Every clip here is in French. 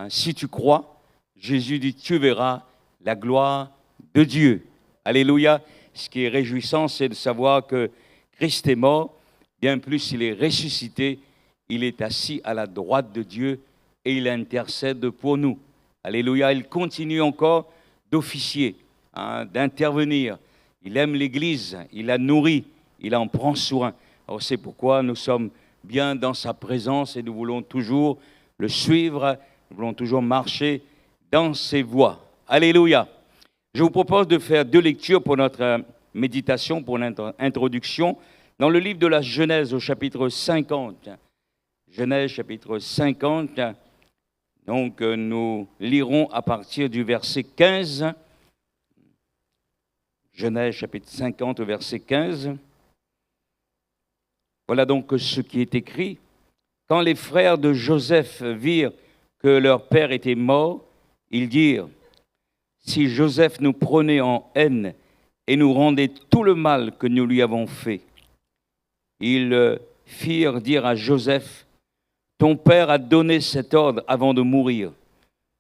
Hein, si tu crois, Jésus dit, tu verras la gloire de Dieu. Alléluia. Ce qui est réjouissant, c'est de savoir que Christ est mort, bien plus il est ressuscité, il est assis à la droite de Dieu et il intercède pour nous. Alléluia. Il continue encore d'officier, hein, d'intervenir. Il aime l'Église, il la nourrit, il en prend soin. Alors c'est pourquoi nous sommes bien dans sa présence et nous voulons toujours le suivre, nous voulons toujours marcher dans ses voies. Alléluia. Je vous propose de faire 2 lectures pour notre méditation, pour notre introduction, dans le livre de la Genèse au chapitre 50. Genèse chapitre 50, donc nous lirons à partir du verset 15. Genèse chapitre 50 verset 15. Voilà donc ce qui est écrit. Quand les frères de Joseph virent que leur père était mort, ils dirent, si Joseph nous prenait en haine et nous rendait tout le mal que nous lui avons fait. Ils firent dire à Joseph, ton père a donné cet ordre avant de mourir.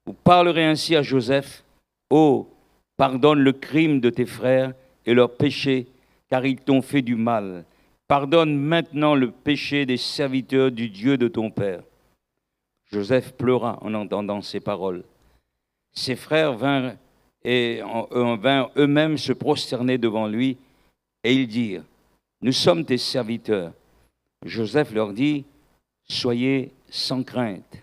Vous parlerez ainsi à Joseph, oh, pardonne le crime de tes frères et leur péché, car ils t'ont fait du mal. Pardonne maintenant le péché des serviteurs du Dieu de ton père. Joseph pleura en entendant ces paroles. Ses frères vinrent eux-mêmes se prosterner devant lui, et ils dirent, nous sommes tes serviteurs. Joseph leur dit, soyez sans crainte,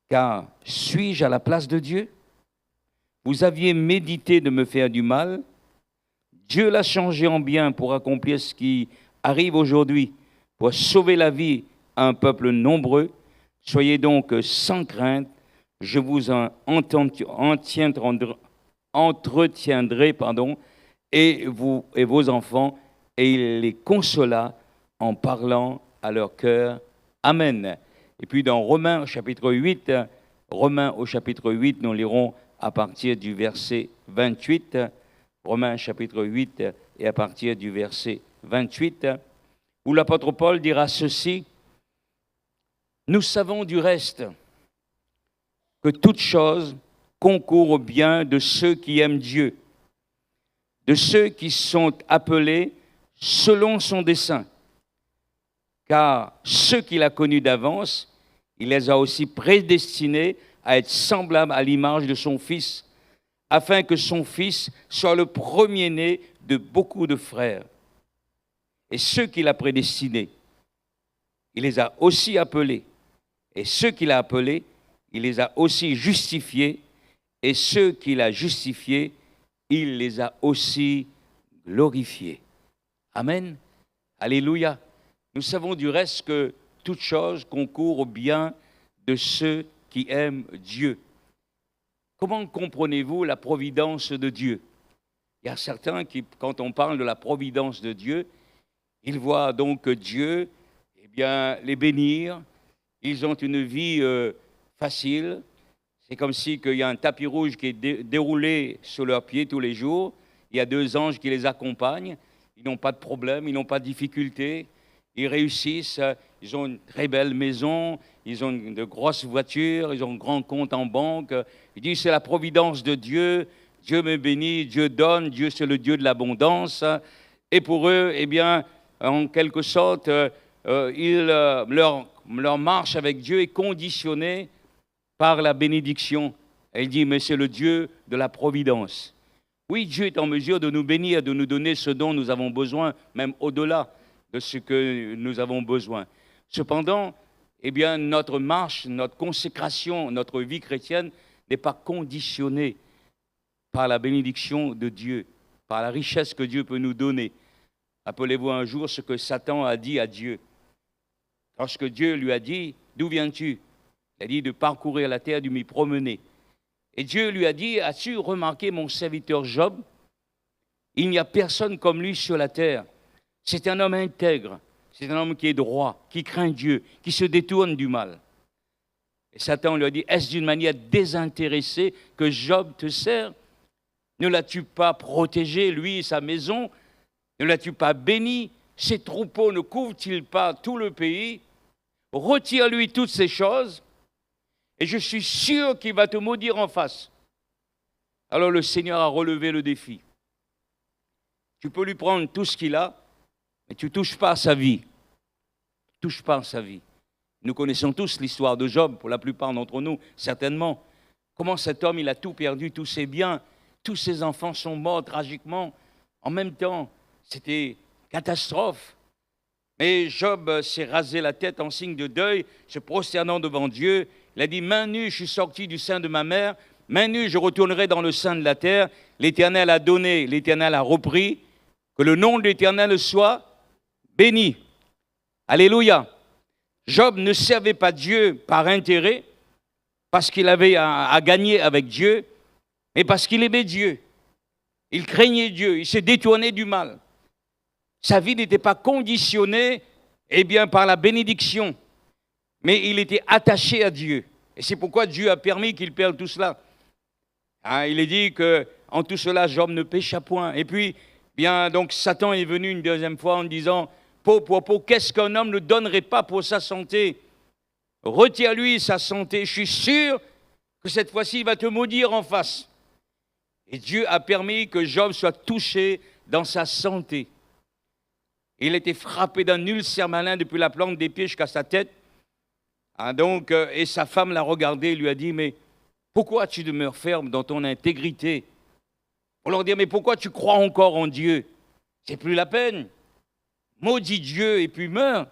car suis-je à la place de Dieu? Vous aviez médité de me faire du mal, Dieu l'a changé en bien pour accomplir ce qui arrive aujourd'hui, pour sauver la vie à un peuple nombreux. Soyez donc sans crainte, je vous entretiendrai, et vos enfants, et il les consola en parlant à leur cœur. Amen. Et puis dans Romains au chapitre 8, nous lirons à partir du verset 28. Romains chapitre 8 et à partir du verset 28, où l'apôtre Paul dira ceci, « Nous savons du reste que toute chose concourt au bien de ceux qui aiment Dieu, de ceux qui sont appelés selon son dessein. Car ceux qu'il a connus d'avance, il les a aussi prédestinés à être semblables à l'image de son Fils, afin que son Fils soit le premier-né de beaucoup de frères. Et ceux qu'il a prédestinés, il les a aussi appelés. Et ceux qu'il a appelés, il les a aussi justifiés. Et ceux qu'il a justifiés, il les a aussi glorifiés. » Amen. Alléluia. Nous savons du reste que toute chose concourt au bien de ceux qui aiment Dieu. Comment comprenez-vous la providence de Dieu? Il y a certains qui, quand on parle de la providence de Dieu, ils voient donc Dieu, eh bien, les bénir. Ils ont une vie facile. C'est comme si qu'il y a un tapis rouge qui est déroulé sous leurs pieds tous les jours. Il y a 2 anges qui les accompagnent. Ils n'ont pas de problème, ils n'ont pas de difficultés. Ils réussissent, ils ont une très belle maison, ils ont de grosses voitures, ils ont un grand compte en banque. Ils disent c'est la providence de Dieu, Dieu me bénit, Dieu donne, Dieu c'est le Dieu de l'abondance. Et pour eux, eh bien, en quelque sorte, leur marche avec Dieu est conditionnée par la bénédiction. Elle dit, mais c'est le Dieu de la providence. Oui, Dieu est en mesure de nous bénir, de nous donner ce dont nous avons besoin, même au-delà de ce que nous avons besoin. Cependant, eh bien, notre marche, notre consécration, notre vie chrétienne n'est pas conditionnée par la bénédiction de Dieu, par la richesse que Dieu peut nous donner. Rappelez-vous un jour ce que Satan a dit à Dieu. Lorsque Dieu lui a dit, « D'où viens-tu » Il a dit de parcourir la terre, de m'y promener. Et Dieu lui a dit, « As-tu remarqué mon serviteur Job? Il n'y a personne comme lui sur la terre. C'est un homme intègre, c'est un homme qui est droit, qui craint Dieu, qui se détourne du mal. » Et Satan lui a dit, « Est-ce d'une manière désintéressée que Job te sert? Ne l'as-tu pas protégé, lui et sa maison? Ne l'as-tu pas béni? Ses troupeaux ne couvrent-ils pas tout le pays? Retire-lui toutes ces choses. » Et je suis sûr qu'il va te maudire en face. Alors le Seigneur a relevé le défi. Tu peux lui prendre tout ce qu'il a, mais tu ne touches pas à sa vie. Tu ne touches pas à sa vie. Nous connaissons tous l'histoire de Job, pour la plupart d'entre nous, certainement. Comment cet homme, il a tout perdu, tous ses biens, tous ses enfants sont morts tragiquement. En même temps, c'était catastrophe. Mais Job s'est rasé la tête en signe de deuil, se prosternant devant Dieu. Il a dit, main nue, je suis sorti du sein de ma mère. Main nue, je retournerai dans le sein de la terre. L'Éternel a donné, l'Éternel a repris. Que le nom de l'Éternel soit béni. Alléluia. Job ne servait pas Dieu par intérêt, parce qu'il avait à gagner avec Dieu, mais parce qu'il aimait Dieu. Il craignait Dieu, il s'est détourné du mal. Sa vie n'était pas conditionnée par la bénédiction, mais il était attaché à Dieu. Et c'est pourquoi Dieu a permis qu'il perde tout cela. Il est dit qu'en tout cela, Job ne pécha point. Et puis, donc Satan est venu une deuxième fois en disant, qu'est-ce qu'un homme ne donnerait pas pour sa santé? Retire-lui sa santé. Je suis sûr que cette fois-ci, il va te maudire en face. Et Dieu a permis que Job soit touché dans sa santé. Il était frappé d'un ulcère malin depuis la plante des pieds jusqu'à sa tête. Et sa femme l'a regardé et lui a dit, mais pourquoi tu demeures ferme dans ton intégrité? On leur dit, mais pourquoi tu crois encore en Dieu? C'est plus la peine. Maudit Dieu et puis meurs.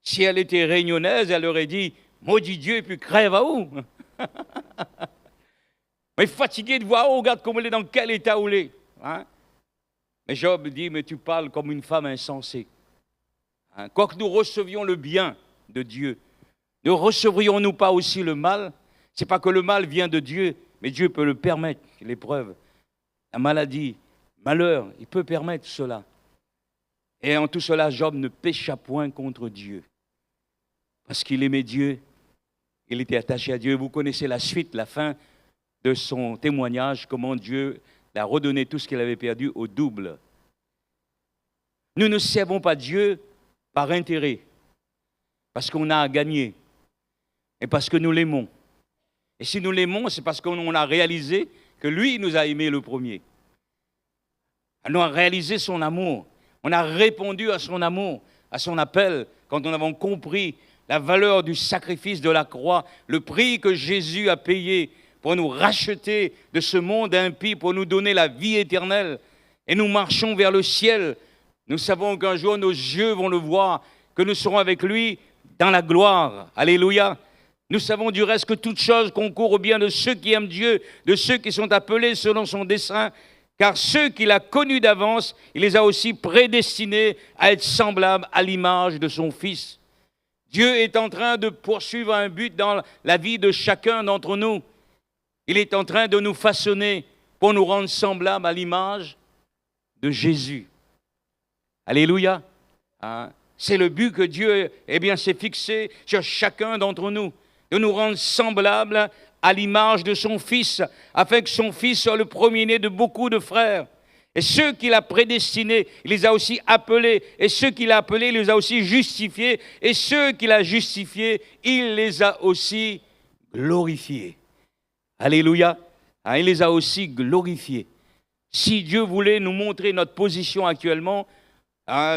Si elle était réunionnaise, elle aurait dit, maudit Dieu et puis crève à où? Mais fatigué de voir, oh, regarde comment elle est, dans quel état où elle est. Mais Job dit, mais tu parles comme une femme insensée. Quoique nous recevions le bien de Dieu, ne recevrions-nous pas aussi le mal? Ce n'est pas que le mal vient de Dieu, mais Dieu peut le permettre, l'épreuve, la maladie, malheur, il peut permettre cela. Et en tout cela, Job ne pécha point contre Dieu. Parce qu'il aimait Dieu, il était attaché à Dieu. Vous connaissez la suite, la fin de son témoignage, comment Dieu l'a redonné tout ce qu'il avait perdu au double. Nous ne servons pas Dieu par intérêt, parce qu'on a à gagner, et parce que nous l'aimons. Et si nous l'aimons, c'est parce qu'on a réalisé que lui nous a aimés le premier. On a réalisé son amour. On a répondu à son amour, à son appel, quand nous avons compris la valeur du sacrifice de la croix, le prix que Jésus a payé pour nous racheter de ce monde impie, pour nous donner la vie éternelle. Et nous marchons vers le ciel. Nous savons qu'un jour, nos yeux vont le voir, que nous serons avec lui dans la gloire. Alléluia. Nous savons du reste que toute chose concourt au bien de ceux qui aiment Dieu, de ceux qui sont appelés selon son dessein. Car ceux qu'il a connus d'avance, il les a aussi prédestinés à être semblables à l'image de son Fils. Dieu est en train de poursuivre un but dans la vie de chacun d'entre nous. Il est en train de nous façonner pour nous rendre semblables à l'image de Jésus. Alléluia. C'est le but que Dieu s'est fixé sur chacun d'entre nous, de nous rendre semblables à l'image de son Fils, afin que son Fils soit le premier-né de beaucoup de frères. Et ceux qu'il a prédestinés, il les a aussi appelés. Et ceux qu'il a appelés, il les a aussi justifiés. Et ceux qu'il a justifiés, il les a aussi glorifiés. Alléluia. Il les a aussi glorifiés. Si Dieu voulait nous montrer notre position actuellement,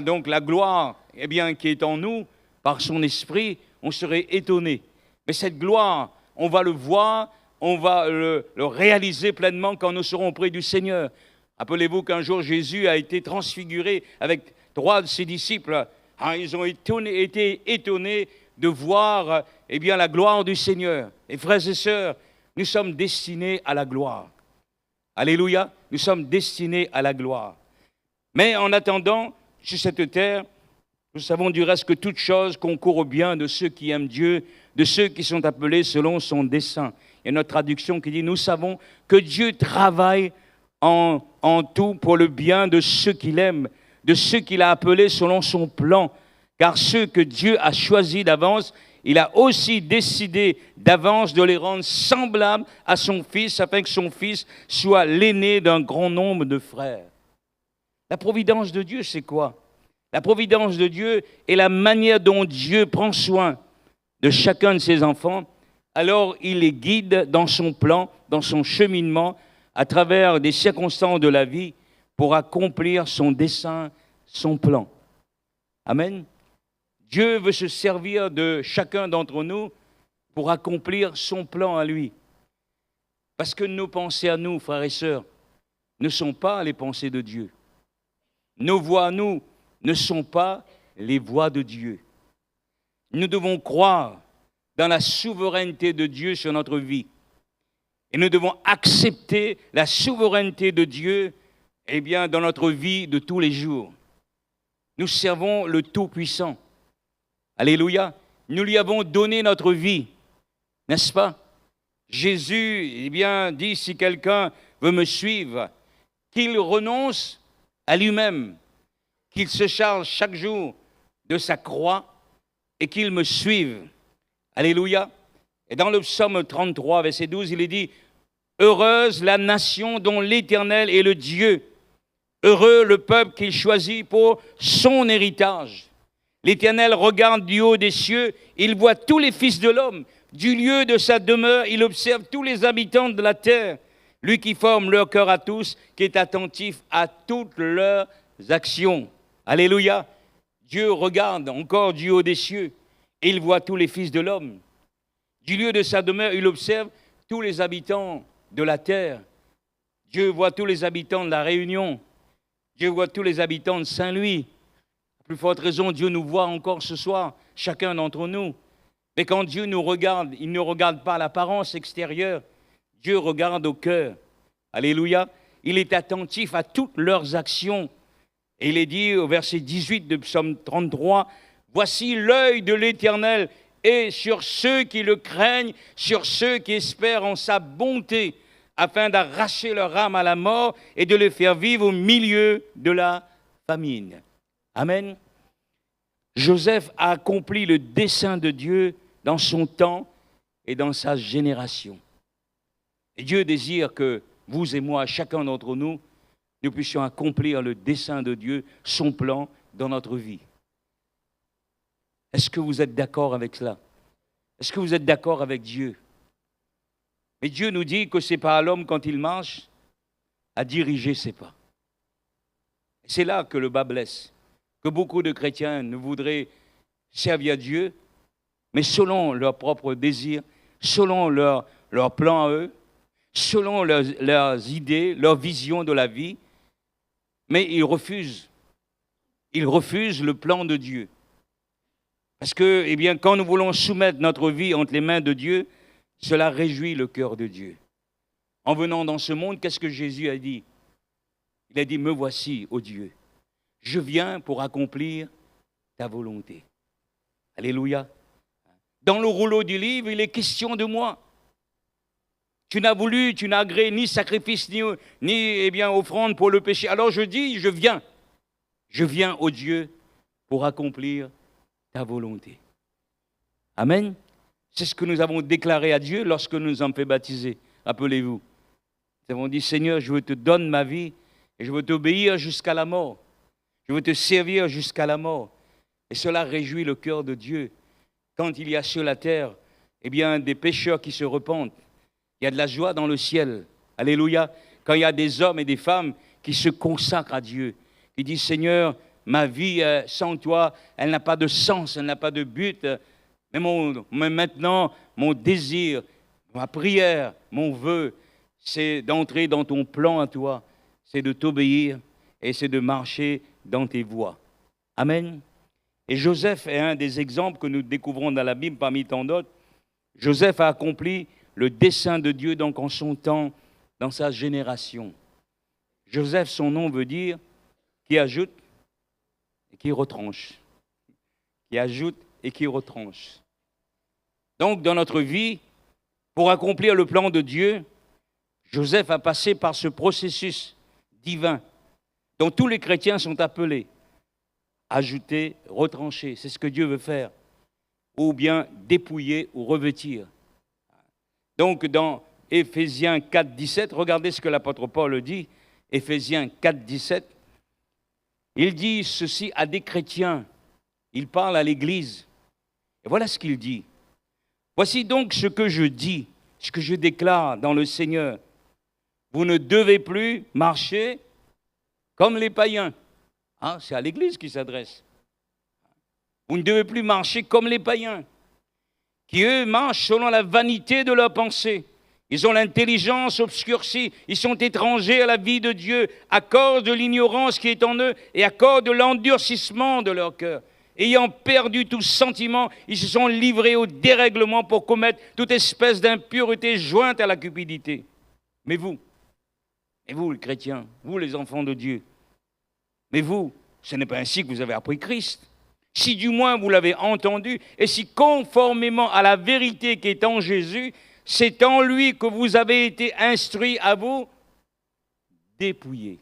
donc la gloire qui est en nous, par son esprit, on serait étonné. Mais cette gloire, on va le voir, on va le réaliser pleinement quand nous serons auprès du Seigneur. Rappelez-vous qu'un jour, Jésus a été transfiguré avec 3 de ses disciples. Ils ont été étonnés de voir la gloire du Seigneur. Et frères et sœurs, nous sommes destinés à la gloire. Alléluia, nous sommes destinés à la gloire. Mais en attendant, sur cette terre, nous savons du reste que toute chose concourt au bien de ceux qui aiment Dieu, de ceux qui sont appelés selon son dessein. Il y a notre traduction qui dit, nous savons que Dieu travaille en tout pour le bien de ceux qu'il aime, de ceux qu'il a appelés selon son plan. Car ceux que Dieu a choisis d'avance, il a aussi décidé d'avance de les rendre semblables à son Fils, afin que son Fils soit l'aîné d'un grand nombre de frères. La providence de Dieu, c'est quoi? La providence de Dieu est la manière dont Dieu prend soin de chacun de ses enfants, alors il les guide dans son plan, dans son cheminement, à travers des circonstances de la vie pour accomplir son dessein, son plan. Amen. Dieu veut se servir de chacun d'entre nous pour accomplir son plan à lui. Parce que nos pensées à nous, frères et sœurs, ne sont pas les pensées de Dieu. Nos voix à nous ne sont pas les voix de Dieu. Nous devons croire dans la souveraineté de Dieu sur notre vie. Et nous devons accepter la souveraineté de Dieu dans notre vie de tous les jours. Nous servons le Tout-Puissant. Alléluia. Nous lui avons donné notre vie, n'est-ce pas? Jésus dit, si quelqu'un veut me suivre, qu'il renonce à lui-même, qu'il se charge chaque jour de sa croix et qu'il me suive. Alléluia. Et dans le psaume 33, verset 12, il est dit, « Heureuse la nation dont l'Éternel est le Dieu, heureux le peuple qu'il choisit pour son héritage. L'Éternel regarde du haut des cieux, il voit tous les fils de l'homme. Du lieu de sa demeure, il observe tous les habitants de la terre. Lui qui forme leur cœur à tous, qui est attentif à toutes leurs actions. » Alléluia. Dieu regarde encore du haut des cieux et il voit tous les fils de l'homme. Du lieu de sa demeure, il observe tous les habitants de la terre. Dieu voit tous les habitants de la Réunion. Dieu voit tous les habitants de Saint-Louis. À plus forte raison, Dieu nous voit encore ce soir, chacun d'entre nous. Mais quand Dieu nous regarde, il ne regarde pas l'apparence extérieure. Dieu regarde au cœur. Alléluia. Il est attentif à toutes leurs actions. Et il est dit au verset 18 de Psaume 33, « Voici l'œil de l'Éternel est sur ceux qui le craignent, sur ceux qui espèrent en sa bonté, afin d'arracher leur âme à la mort et de les faire vivre au milieu de la famine. » Amen. Joseph a accompli le dessein de Dieu dans son temps et dans sa génération. Et Dieu désire que vous et moi, chacun d'entre nous, nous puissions accomplir le dessein de Dieu, son plan dans notre vie. Est-ce que vous êtes d'accord avec cela? Est-ce que vous êtes d'accord avec Dieu? Mais Dieu nous dit que c'est pas à l'homme, quand il marche, à diriger ses pas. Et c'est là que le bas blesse, que beaucoup de chrétiens ne voudraient servir Dieu, mais selon leurs propres désirs, selon leur plan à eux, selon leurs idées, leur vision de la vie, mais ils refusent le plan de Dieu. Parce que, quand nous voulons soumettre notre vie entre les mains de Dieu, cela réjouit le cœur de Dieu. En venant dans ce monde, qu'est-ce que Jésus a dit? Il a dit, « Me voici, ô Dieu, je viens pour accomplir ta volonté. » Alléluia. Dans le rouleau du livre, il est question de moi. Tu n'as agréé ni sacrifice, ni offrande pour le péché. Alors je dis, je viens. Je viens, ô Dieu, pour accomplir ta volonté. Amen. C'est ce que nous avons déclaré à Dieu lorsque nous nous sommes fait baptiser. Rappelez-vous. Nous avons dit, Seigneur, je veux te donner ma vie et je veux t'obéir jusqu'à la mort. Je veux te servir jusqu'à la mort. Et cela réjouit le cœur de Dieu. Quand il y a sur la terre, des pécheurs qui se repentent, il y a de la joie dans le ciel. Alléluia. Quand il y a des hommes et des femmes qui se consacrent à Dieu, qui disent, Seigneur, ma vie sans toi, elle n'a pas de sens, elle n'a pas de but. Mais maintenant, mon désir, ma prière, mon vœu, c'est d'entrer dans ton plan à toi. C'est de t'obéir et c'est de marcher dans tes voies. Amen. Et Joseph est un des exemples que nous découvrons dans la Bible parmi tant d'autres. Joseph a accompli le dessein de Dieu donc en son temps, dans sa génération. Joseph, son nom veut dire qui ajoute et qui retranche. Qui ajoute et qui retranche. Donc, dans notre vie, pour accomplir le plan de Dieu, Joseph a passé par ce processus divin dont tous les chrétiens sont appelés. Ajouter, retrancher, c'est ce que Dieu veut faire. Ou bien dépouiller ou revêtir. Donc, dans Éphésiens 4, 17, regardez ce que l'apôtre Paul dit, Éphésiens 4, 17. Il dit ceci à des chrétiens. Il parle à l'Église. Et voilà ce qu'il dit. « Voici donc ce que je dis, ce que je déclare dans le Seigneur. Vous ne devez plus marcher comme les païens. Hein, c'est à l'Église qui s'adresse. Vous ne devez plus marcher comme les païens, qui eux marchent selon la vanité de leurs pensées. Ils ont l'intelligence obscurcie, ils sont étrangers à la vie de Dieu à cause de l'ignorance qui est en eux et à cause de l'endurcissement de leur cœur. Ayant perdu tout sentiment, ils se sont livrés au dérèglement pour commettre toute espèce d'impureté jointe à la cupidité. Mais vous, les chrétiens, vous les enfants de Dieu, mais vous, ce n'est pas ainsi que vous avez appris Christ. Si du moins vous l'avez entendu, et si conformément à la vérité qui est en Jésus, c'est en lui que vous avez été instruits à vous dépouiller.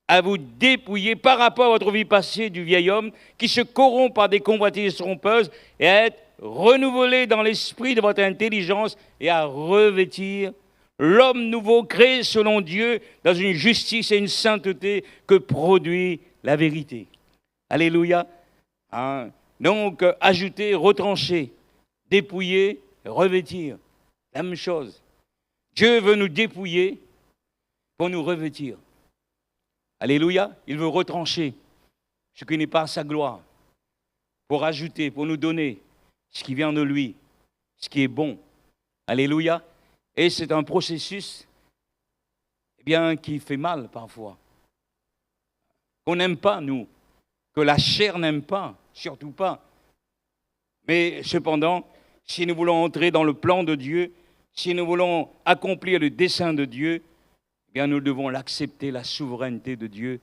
À vous dépouiller par rapport à votre vie passée du vieil homme qui se corrompt par des convoitises trompeuses et à être renouvelé dans l'esprit de votre intelligence et à revêtir l'homme nouveau créé selon Dieu dans une justice et une sainteté que produit la vérité. Alléluia. Hein? Donc, ajouter, retrancher, dépouiller, revêtir. La même chose. Dieu veut nous dépouiller pour nous revêtir. Alléluia. Il veut retrancher ce qui n'est pas sa gloire pour ajouter, pour nous donner ce qui vient de lui, ce qui est bon. Alléluia. Et c'est un processus qui fait mal parfois. Qu'on n'aime pas, nous. Que la chair n'aime pas, surtout pas. Mais cependant, si nous voulons entrer dans le plan de Dieu, si nous voulons accomplir le dessein de Dieu, nous devons l'accepter, la souveraineté de Dieu.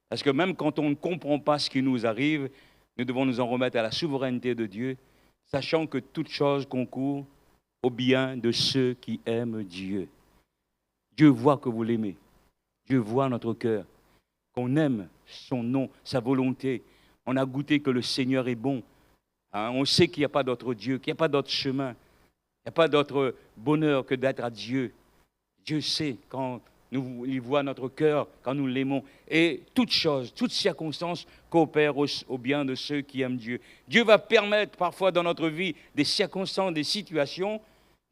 Parce que même quand on ne comprend pas ce qui nous arrive, nous devons nous en remettre à la souveraineté de Dieu, sachant que toute chose concourt au bien de ceux qui aiment Dieu. Dieu voit que vous l'aimez. Dieu voit notre cœur, qu'on aime son nom, sa volonté. On a goûté que le Seigneur est bon. Hein, on sait qu'il n'y a pas d'autre Dieu, qu'il n'y a pas d'autre chemin. Il n'y a pas d'autre bonheur que d'être à Dieu. Dieu sait quand il voit notre cœur, quand nous l'aimons. Et toute chose, toute circonstance coopère au bien de ceux qui aiment Dieu. Dieu va permettre parfois dans notre vie des circonstances, des situations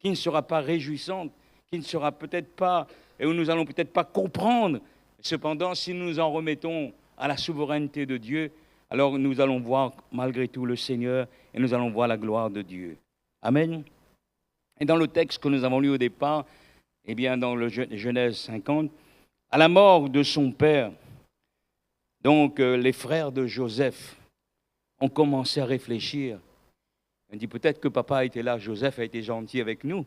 qui ne seront pas réjouissantes, qui ne seront peut-être pas, et où nous n'allons peut-être pas comprendre. Cependant, si nous nous en remettons à la souveraineté de Dieu, alors nous allons voir malgré tout le Seigneur et nous allons voir la gloire de Dieu. Amen. Et dans le texte que nous avons lu au départ, dans le Genèse 50, à la mort de son père, donc les frères de Joseph ont commencé à réfléchir. On dit peut-être que papa était là, Joseph a été gentil avec nous,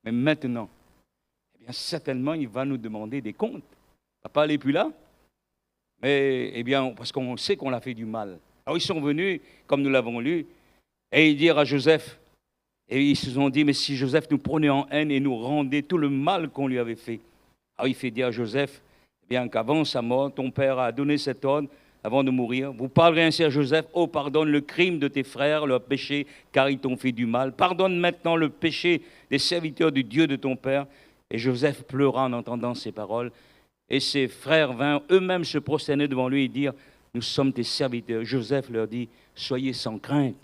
mais maintenant, certainement il va nous demander des comptes. Papa n'est plus là, mais parce qu'on sait qu'on a fait du mal. Alors ils sont venus, comme nous l'avons lu, et ils dirent à Joseph, et ils se sont dit, mais si Joseph nous prenait en haine et nous rendait tout le mal qu'on lui avait fait. Alors il fait dire à Joseph, qu'avant sa mort, ton père a donné cet ordre avant de mourir. Vous parlerez ainsi à Joseph, oh pardonne le crime de tes frères, leur péché, car ils t'ont fait du mal. Pardonne maintenant le péché des serviteurs du Dieu de ton père. Et Joseph pleura en entendant ces paroles. Et ses frères vinrent eux-mêmes se prosterner devant lui et dire, nous sommes tes serviteurs. Joseph leur dit, soyez sans crainte.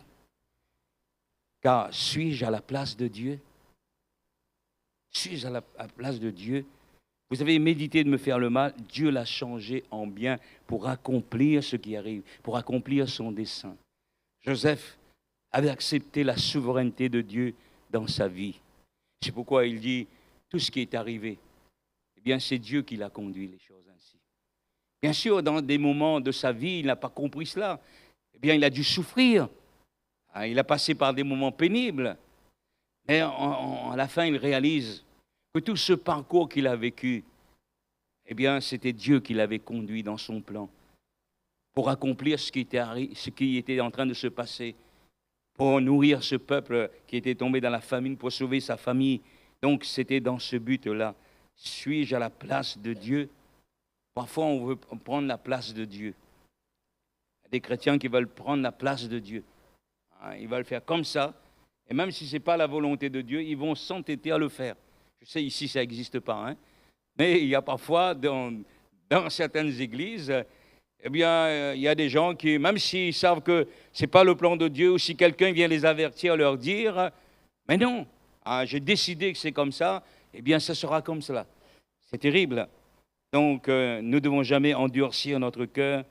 Car suis-je à la place de Dieu? Suis-je à la place de Dieu? Vous avez médité de me faire le mal, Dieu l'a changé en bien pour accomplir ce qui arrive, pour accomplir son dessein. Joseph avait accepté la souveraineté de Dieu dans sa vie. C'est pourquoi il dit, tout ce qui est arrivé, c'est Dieu qui l'a conduit, les choses ainsi. Bien sûr, dans des moments de sa vie, il n'a pas compris cela. Il a dû souffrir. Il a passé par des moments pénibles. Mais à la fin, il réalise que tout ce parcours qu'il a vécu, c'était Dieu qui l'avait conduit dans son plan pour accomplir ce qui était en train de se passer, pour nourrir ce peuple qui était tombé dans la famine, pour sauver sa famille. Donc, c'était dans ce but-là. Suis-je à la place de Dieu? Parfois, on veut prendre la place de Dieu. Il y a des chrétiens qui veulent prendre la place de Dieu. Ils veulent faire comme ça. Et même si ce n'est pas la volonté de Dieu, ils vont s'entêter à le faire. Je sais, ici, ça n'existe pas. Mais il y a parfois, dans certaines églises, eh bien, il y a des gens qui, même s'ils savent que ce n'est pas le plan de Dieu, ou si quelqu'un vient les avertir, leur dire, mais non, j'ai décidé que c'est comme ça, eh bien, ça sera comme cela. C'est terrible. Donc, nous ne devons jamais endurcir notre cœur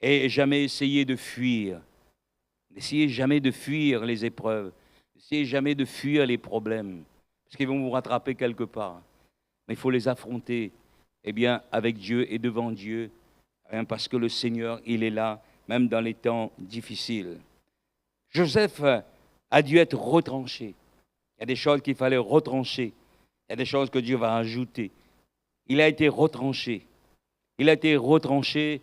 et jamais essayer de fuir. N'essayez jamais de fuir les épreuves. N'essayez jamais de fuir les problèmes, parce qu'ils vont vous rattraper quelque part. Mais il faut les affronter, eh bien, avec Dieu et devant Dieu, hein, parce que le Seigneur, il est là, même dans les temps difficiles. Joseph a dû être retranché. Il y a des choses qu'il fallait retrancher. Il y a des choses que Dieu va ajouter. Il a été retranché. Il a été retranché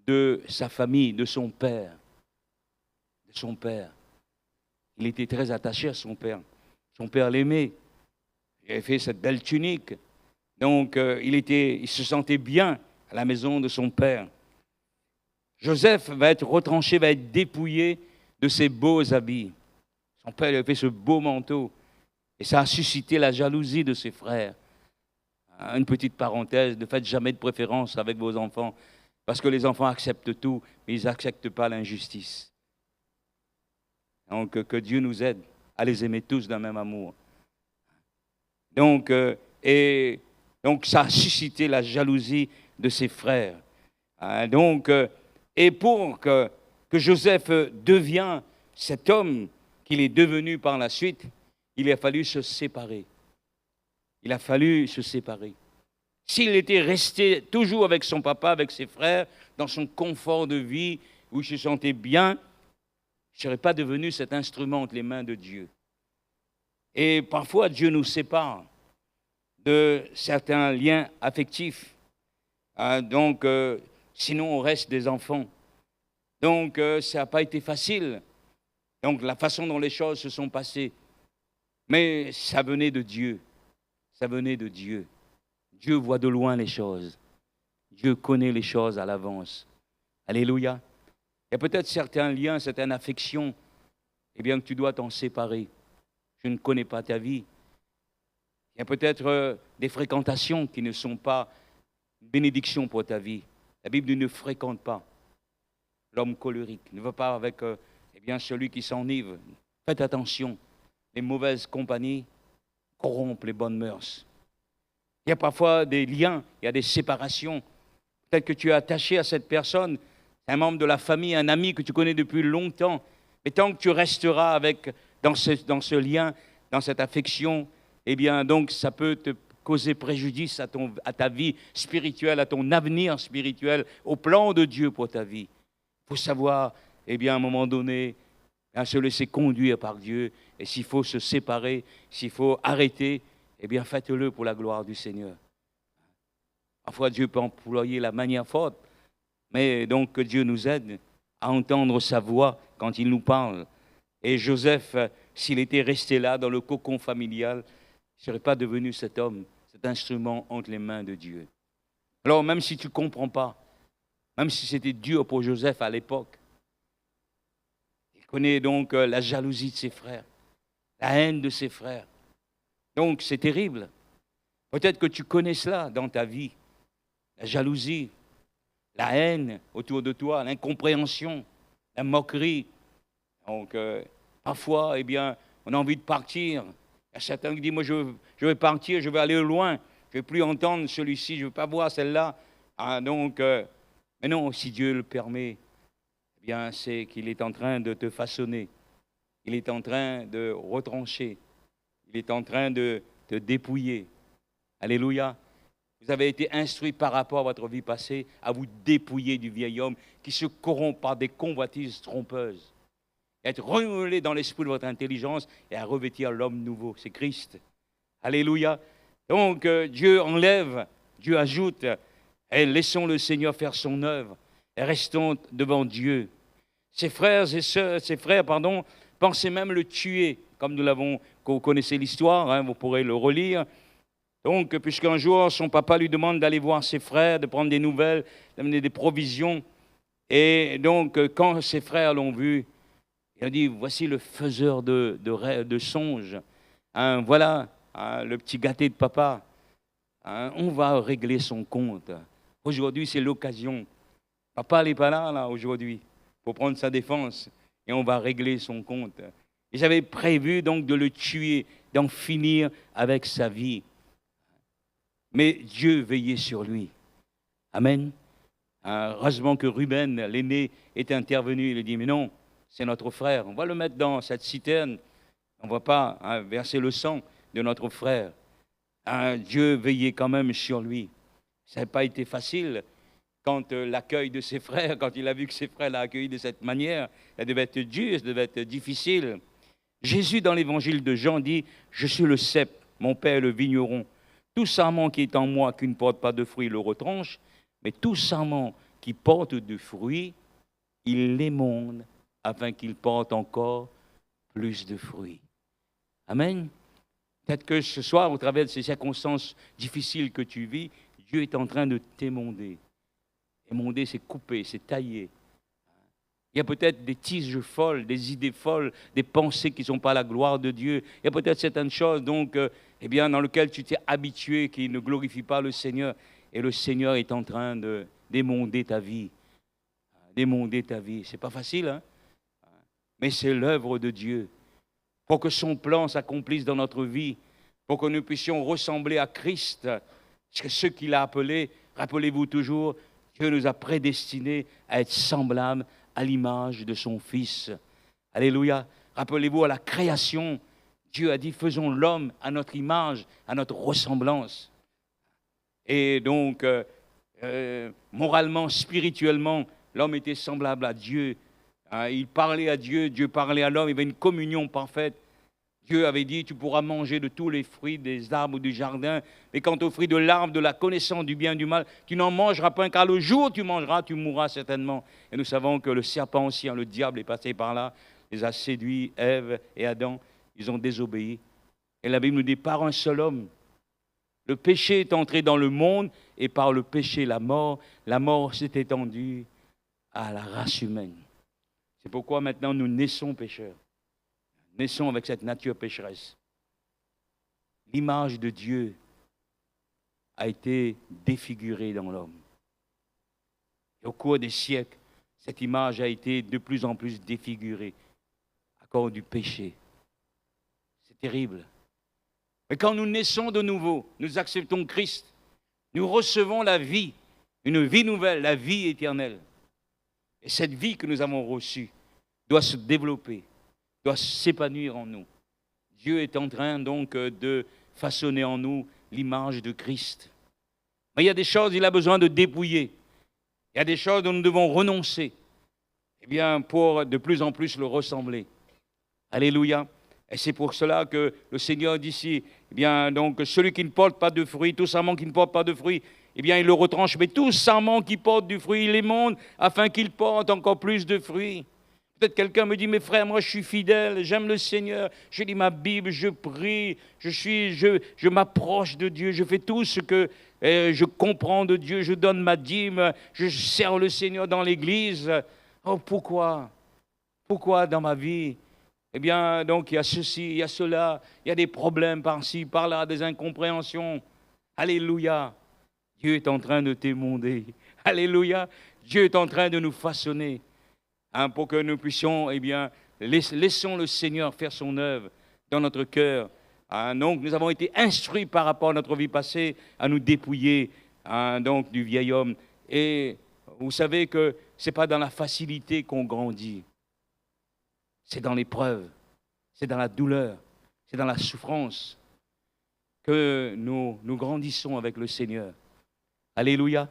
de sa famille, de son père. De son père. Il était très attaché à son père. Son père l'aimait. Il avait fait cette belle tunique. Donc, il se sentait bien à la maison de son père. Joseph va être retranché, va être dépouillé de ses beaux habits. Son père lui a fait ce beau manteau. Et ça a suscité la jalousie de ses frères. Une petite parenthèse, ne faites jamais de préférence avec vos enfants, parce que les enfants acceptent tout, mais ils n'acceptent pas l'injustice. Donc, que Dieu nous aide à les aimer tous d'un même amour. Donc, ça a suscité la jalousie de ses frères. Et pour que Joseph devienne cet homme qu'il est devenu par la suite, il a fallu se séparer. Il a fallu se séparer. S'il était resté toujours avec son papa, avec ses frères, dans son confort de vie, où il se sentait bien, il ne serait pas devenu cet instrument entre les mains de Dieu. Et parfois, Dieu nous sépare de certains liens affectifs. Sinon, on reste des enfants. Donc, ça n'a pas été facile. Donc, la façon dont les choses se sont passées. Mais ça venait de Dieu. Ça venait de Dieu. Dieu voit de loin les choses. Dieu connaît les choses à l'avance. Alléluia. Il y a peut-être certains liens, certaines affections, eh bien que tu dois t'en séparer. Je ne connais pas ta vie. Il y a peut-être des fréquentations qui ne sont pas une bénédiction pour ta vie. La Bible dit ne fréquente pas l'homme colérique. Ne va pas avec celui qui s'enivre. Faites attention. Les mauvaises compagnies corrompent les bonnes mœurs. Il y a parfois des liens, il y a des séparations. Peut-être que tu es attaché à cette personne, un membre de la famille, un ami que tu connais depuis longtemps. Mais tant que tu resteras dans ce lien, dans cette affection, eh bien, donc, ça peut te causer préjudice à ta vie spirituelle, à ton avenir spirituel, au plan de Dieu pour ta vie. Il faut savoir, eh bien, à un moment donné, se laisser conduire par Dieu. Et s'il faut se séparer, s'il faut arrêter, eh bien, faites-le pour la gloire du Seigneur. Parfois, Dieu peut employer la manière forte, mais donc que Dieu nous aide à entendre sa voix quand il nous parle. Et Joseph, s'il était resté là dans le cocon familial, il ne serait pas devenu cet homme, cet instrument entre les mains de Dieu. Alors, même si tu ne comprends pas, même si c'était dur pour Joseph à l'époque, il connaît donc la jalousie de ses frères, la haine de ses frères. Donc, c'est terrible. Peut-être que tu connais cela dans ta vie, la jalousie, la haine autour de toi, l'incompréhension, la moquerie. Donc, parfois, eh bien, on a envie de partir. Il y a certains qui disent, moi, je vais partir, je vais aller loin. Je ne vais plus entendre celui-ci, je ne veux pas voir celle-là. Mais non, si Dieu le permet, eh bien, c'est qu'il est en train de te façonner. Il est en train de retrancher. Il est en train de te dépouiller. Alléluia. Vous avez été instruit par rapport à votre vie passée à vous dépouiller du vieil homme qui se corrompt par des convoitises trompeuses. Être renouvelé dans l'esprit de votre intelligence et à revêtir l'homme nouveau. C'est Christ. Alléluia. Donc Dieu enlève, Dieu ajoute. Et laissons le Seigneur faire son œuvre. Et restons devant Dieu. Ses frères pensaient même le tuer, comme vous connaissez l'histoire, vous pourrez le relire. Donc, puisqu'un jour, son papa lui demande d'aller voir ses frères, de prendre des nouvelles, d'amener des provisions. Et donc, quand ses frères l'ont vu, il a dit, voici le faiseur de songes. Voilà le petit gâté de papa. On va régler son compte. Aujourd'hui, c'est l'occasion. Papa n'est pas là aujourd'hui, pour prendre sa défense, et on va régler son compte. Ils avaient prévu donc de le tuer, d'en finir avec sa vie. Mais Dieu veillait sur lui. Amen. Heureusement que Ruben, l'aîné, est intervenu. Il a dit, mais non, c'est notre frère. On va le mettre dans cette citerne. On ne va pas verser le sang de notre frère. Dieu veillait quand même sur lui. Ça n'a pas été facile quand l'accueil de ses frères, quand il a vu que ses frères l'ont accueilli de cette manière, ça devait être dur, ça devait être difficile. Jésus, dans l'évangile de Jean, dit, je suis le cep, mon père est le vigneron. Tout sarment qui est en moi, qui ne porte pas de fruits, le retranche, mais tout sarment qui porte du fruit, il l'émonde afin qu'il porte encore plus de fruits. Amen. Peut-être que ce soir, au travers de ces circonstances difficiles que tu vis, Dieu est en train de t'émonder. Émonder, c'est couper, c'est tailler. Il y a peut-être des tiges folles, des idées folles, des pensées qui ne sont pas la gloire de Dieu. Il y a peut-être certaines choses donc, dans lesquelles tu t'es habitué, qui ne glorifient pas le Seigneur. Et le Seigneur est en train d'émonder ta vie. D'émonder ta vie. Ce n'est pas facile, hein? Mais c'est l'œuvre de Dieu. Pour que son plan s'accomplisse dans notre vie, pour que nous puissions ressembler à Christ, ce qu'il a appelé, rappelez-vous toujours, Dieu nous a prédestinés à être semblables à l'image de son Fils. Alléluia. Rappelez-vous à la création, Dieu a dit, faisons l'homme à notre image, à notre ressemblance. Et donc, moralement, spirituellement, l'homme était semblable à Dieu. Il parlait à Dieu, Dieu parlait à l'homme, il y avait une communion parfaite. Dieu avait dit, tu pourras manger de tous les fruits des arbres du jardin, mais quant aux fruits de l'arbre de la connaissance du bien et du mal, tu n'en mangeras pas, car le jour où tu mangeras, tu mourras certainement. Et nous savons que le serpent aussi, le diable est passé par là, les a séduits, Ève et Adam, ils ont désobéi. Et la Bible nous dit, par un seul homme, le péché est entré dans le monde, et par le péché, la mort s'est étendue à la race humaine. C'est pourquoi maintenant nous naissons pécheurs. Naissons avec cette nature pécheresse. L'image de Dieu a été défigurée dans l'homme. Et au cours des siècles, cette image a été de plus en plus défigurée à cause du péché. C'est terrible. Mais quand nous naissons de nouveau, nous acceptons Christ, nous recevons la vie, une vie nouvelle, la vie éternelle. Et cette vie que nous avons reçue doit se développer, doit s'épanouir en nous. Dieu est en train donc de façonner en nous l'image de Christ. Mais il y a des choses qu'il a besoin de dépouiller. Il y a des choses dont nous devons renoncer, pour de plus en plus le ressembler. Alléluia. Et c'est pour cela que le Seigneur dit ici, donc celui qui ne porte pas de fruit, tout sarment qui ne porte pas de fruit, il le retranche, mais tout sarment qui porte du fruit, il l'émonde afin qu'il porte encore plus de fruits. Peut-être quelqu'un me dit, mais frère, moi je suis fidèle, j'aime le Seigneur, je lis ma Bible, je prie, je m'approche de Dieu, je fais tout ce que je comprends de Dieu, je donne ma dîme, je sers le Seigneur dans l'église. Oh, pourquoi? Pourquoi dans ma vie? Donc il y a ceci, il y a cela, il y a des problèmes par-ci, par-là, des incompréhensions. Alléluia. Dieu est en train de t'émonder. Alléluia. Dieu est en train de nous façonner. Pour que nous puissions, laissons le Seigneur faire son œuvre dans notre cœur. Donc, nous avons été instruits par rapport à notre vie passée à nous dépouiller donc, du vieil homme. Et vous savez que ce n'est pas dans la facilité qu'on grandit. C'est dans l'épreuve, c'est dans la douleur, c'est dans la souffrance que nous grandissons avec le Seigneur. Alléluia.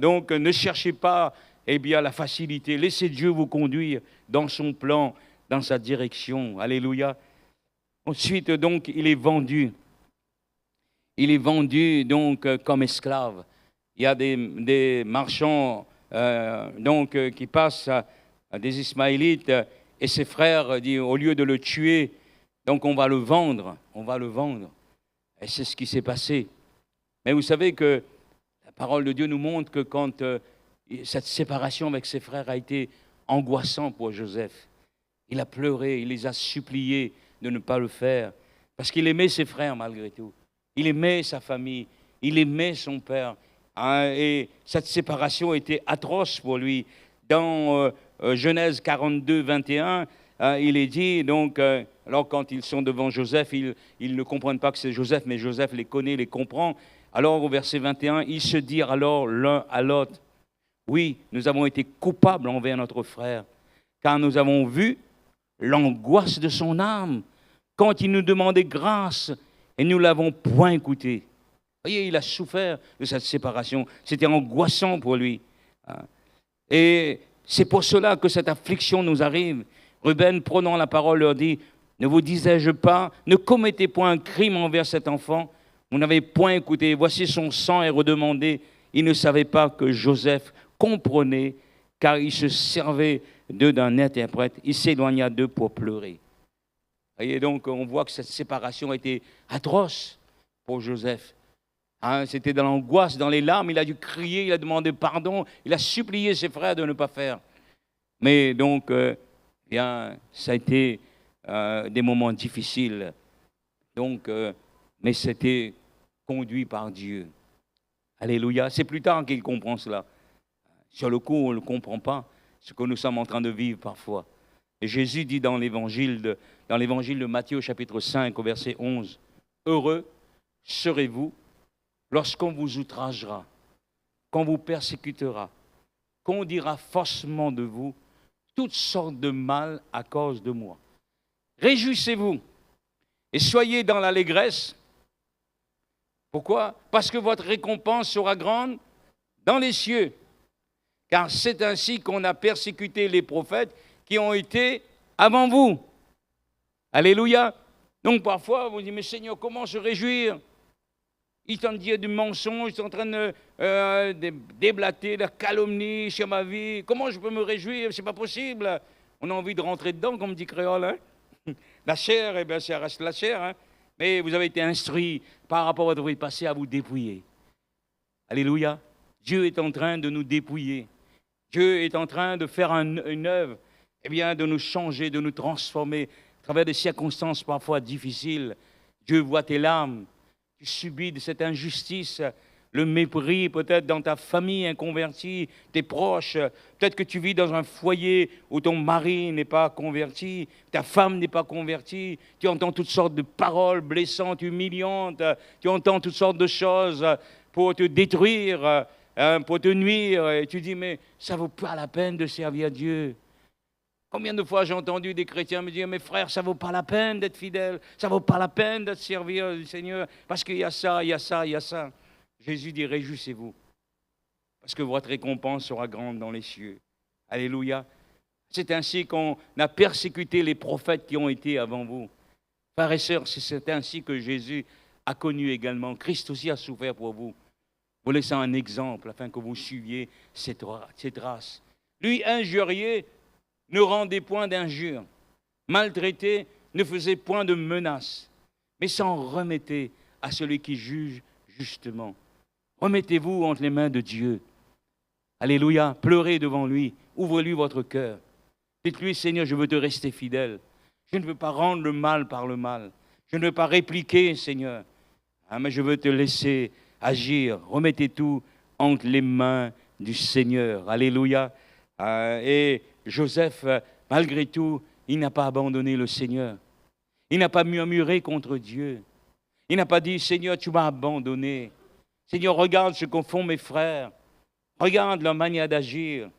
Donc, ne cherchez pas la facilité. Laissez Dieu vous conduire dans son plan, dans sa direction. Alléluia. Ensuite, donc, il est vendu. Il est vendu, donc, comme esclave. Il y a des marchands, qui passent à des Ismaélites, et ses frères disent, au lieu de le tuer, donc on va le vendre. On va le vendre. Et c'est ce qui s'est passé. Mais vous savez que la parole de Dieu nous montre que quand cette séparation avec ses frères a été angoissante pour Joseph. Il a pleuré, il les a suppliés de ne pas le faire, parce qu'il aimait ses frères malgré tout. Il aimait sa famille, il aimait son père, hein, et cette séparation était atroce pour lui. Dans Genèse 42, 21, il est dit, donc, alors quand ils sont devant Joseph, ils ne comprennent pas que c'est Joseph, mais Joseph les connaît, les comprend. Alors au verset 21, ils se dirent alors l'un à l'autre, oui, nous avons été coupables envers notre frère, car nous avons vu l'angoisse de son âme quand il nous demandait grâce et nous ne l'avons point écouté. Vous voyez, il a souffert de cette séparation. C'était angoissant pour lui. Et c'est pour cela que cette affliction nous arrive. Ruben, prenant la parole, leur dit, ne vous disais-je pas, ne commettez point un crime envers cet enfant. Vous n'avez point écouté. Voici son sang est redemandé. Il ne savait pas que Joseph comprenait, car il se servait d'eux d'un interprète. Il s'éloigna d'eux pour pleurer. Et donc, on voit que cette séparation a été atroce pour Joseph. C'était dans l'angoisse, dans les larmes. Il a dû crier, il a demandé pardon. Il a supplié ses frères de ne pas faire. Mais donc, bien, ça a été des moments difficiles. Donc, mais c'était conduit par Dieu. Alléluia. C'est plus tard qu'il comprend cela. Sur le coup, on ne comprend pas ce que nous sommes en train de vivre parfois. Et Jésus dit dans l'évangile de Matthieu, chapitre 5, au verset 11, « Heureux serez-vous lorsqu'on vous outragera, qu'on vous persécutera, qu'on dira faussement de vous toutes sortes de mal à cause de moi. Réjouissez-vous et soyez dans l'allégresse. » Pourquoi? Parce que votre récompense sera grande dans les cieux. Car c'est ainsi qu'on a persécuté les prophètes qui ont été avant vous. Alléluia. Donc parfois, vous dites, mais Seigneur, comment se réjouir? Ils sont en train de dire du mensonge, ils sont en train de déblater, de calomnie sur ma vie. Comment je peux me réjouir? C'est pas possible. On a envie de rentrer dedans, comme dit Créole. Hein? La chair, eh bien, ça reste la chair. Hein? Mais vous avez été instruit par rapport à votre passé à vous dépouiller. Alléluia. Dieu est en train de nous dépouiller. Dieu est en train de faire une œuvre, eh bien, de nous changer, de nous transformer à travers des circonstances parfois difficiles. Dieu voit tes larmes. Tu subis de cette injustice, le mépris peut-être dans ta famille inconvertie, tes proches. Peut-être que tu vis dans un foyer où ton mari n'est pas converti, ta femme n'est pas convertie. Tu entends toutes sortes de paroles blessantes, humiliantes. Tu entends toutes sortes de choses pour te détruire, pour te nuire. Et tu dis, mais ça ne vaut pas la peine de servir Dieu. Combien de fois j'ai entendu des chrétiens me dire, mes frères, ça ne vaut pas la peine d'être fidèle, ça ne vaut pas la peine de servir le Seigneur, parce qu'il y a ça, il y a ça, il y a ça. Jésus dit, réjouissez-vous, parce que votre récompense sera grande dans les cieux. Alléluia. C'est ainsi qu'on a persécuté les prophètes qui ont été avant vous. Frères et sœurs, c'est ainsi que Jésus a connu également. Christ aussi a souffert pour vous. Vous laissez un exemple afin que vous suiviez ces traces. Lui, injurié, ne rendait point d'injures, maltraité, ne faisait point de menaces, mais s'en remettait à celui qui juge justement. Remettez-vous entre les mains de Dieu. Alléluia, pleurez devant lui, ouvrez-lui votre cœur. Dites-lui, Seigneur, je veux te rester fidèle. Je ne veux pas rendre le mal par le mal. Je ne veux pas répliquer, Seigneur. Mais je veux te laisser agir. Remettez tout entre les mains du Seigneur. Alléluia. Et Joseph, malgré tout, il n'a pas abandonné le Seigneur. Il n'a pas murmuré contre Dieu. Il n'a pas dit, Seigneur, tu m'as abandonné. Seigneur, regarde ce qu'en font mes frères. Regarde leur manière d'agir.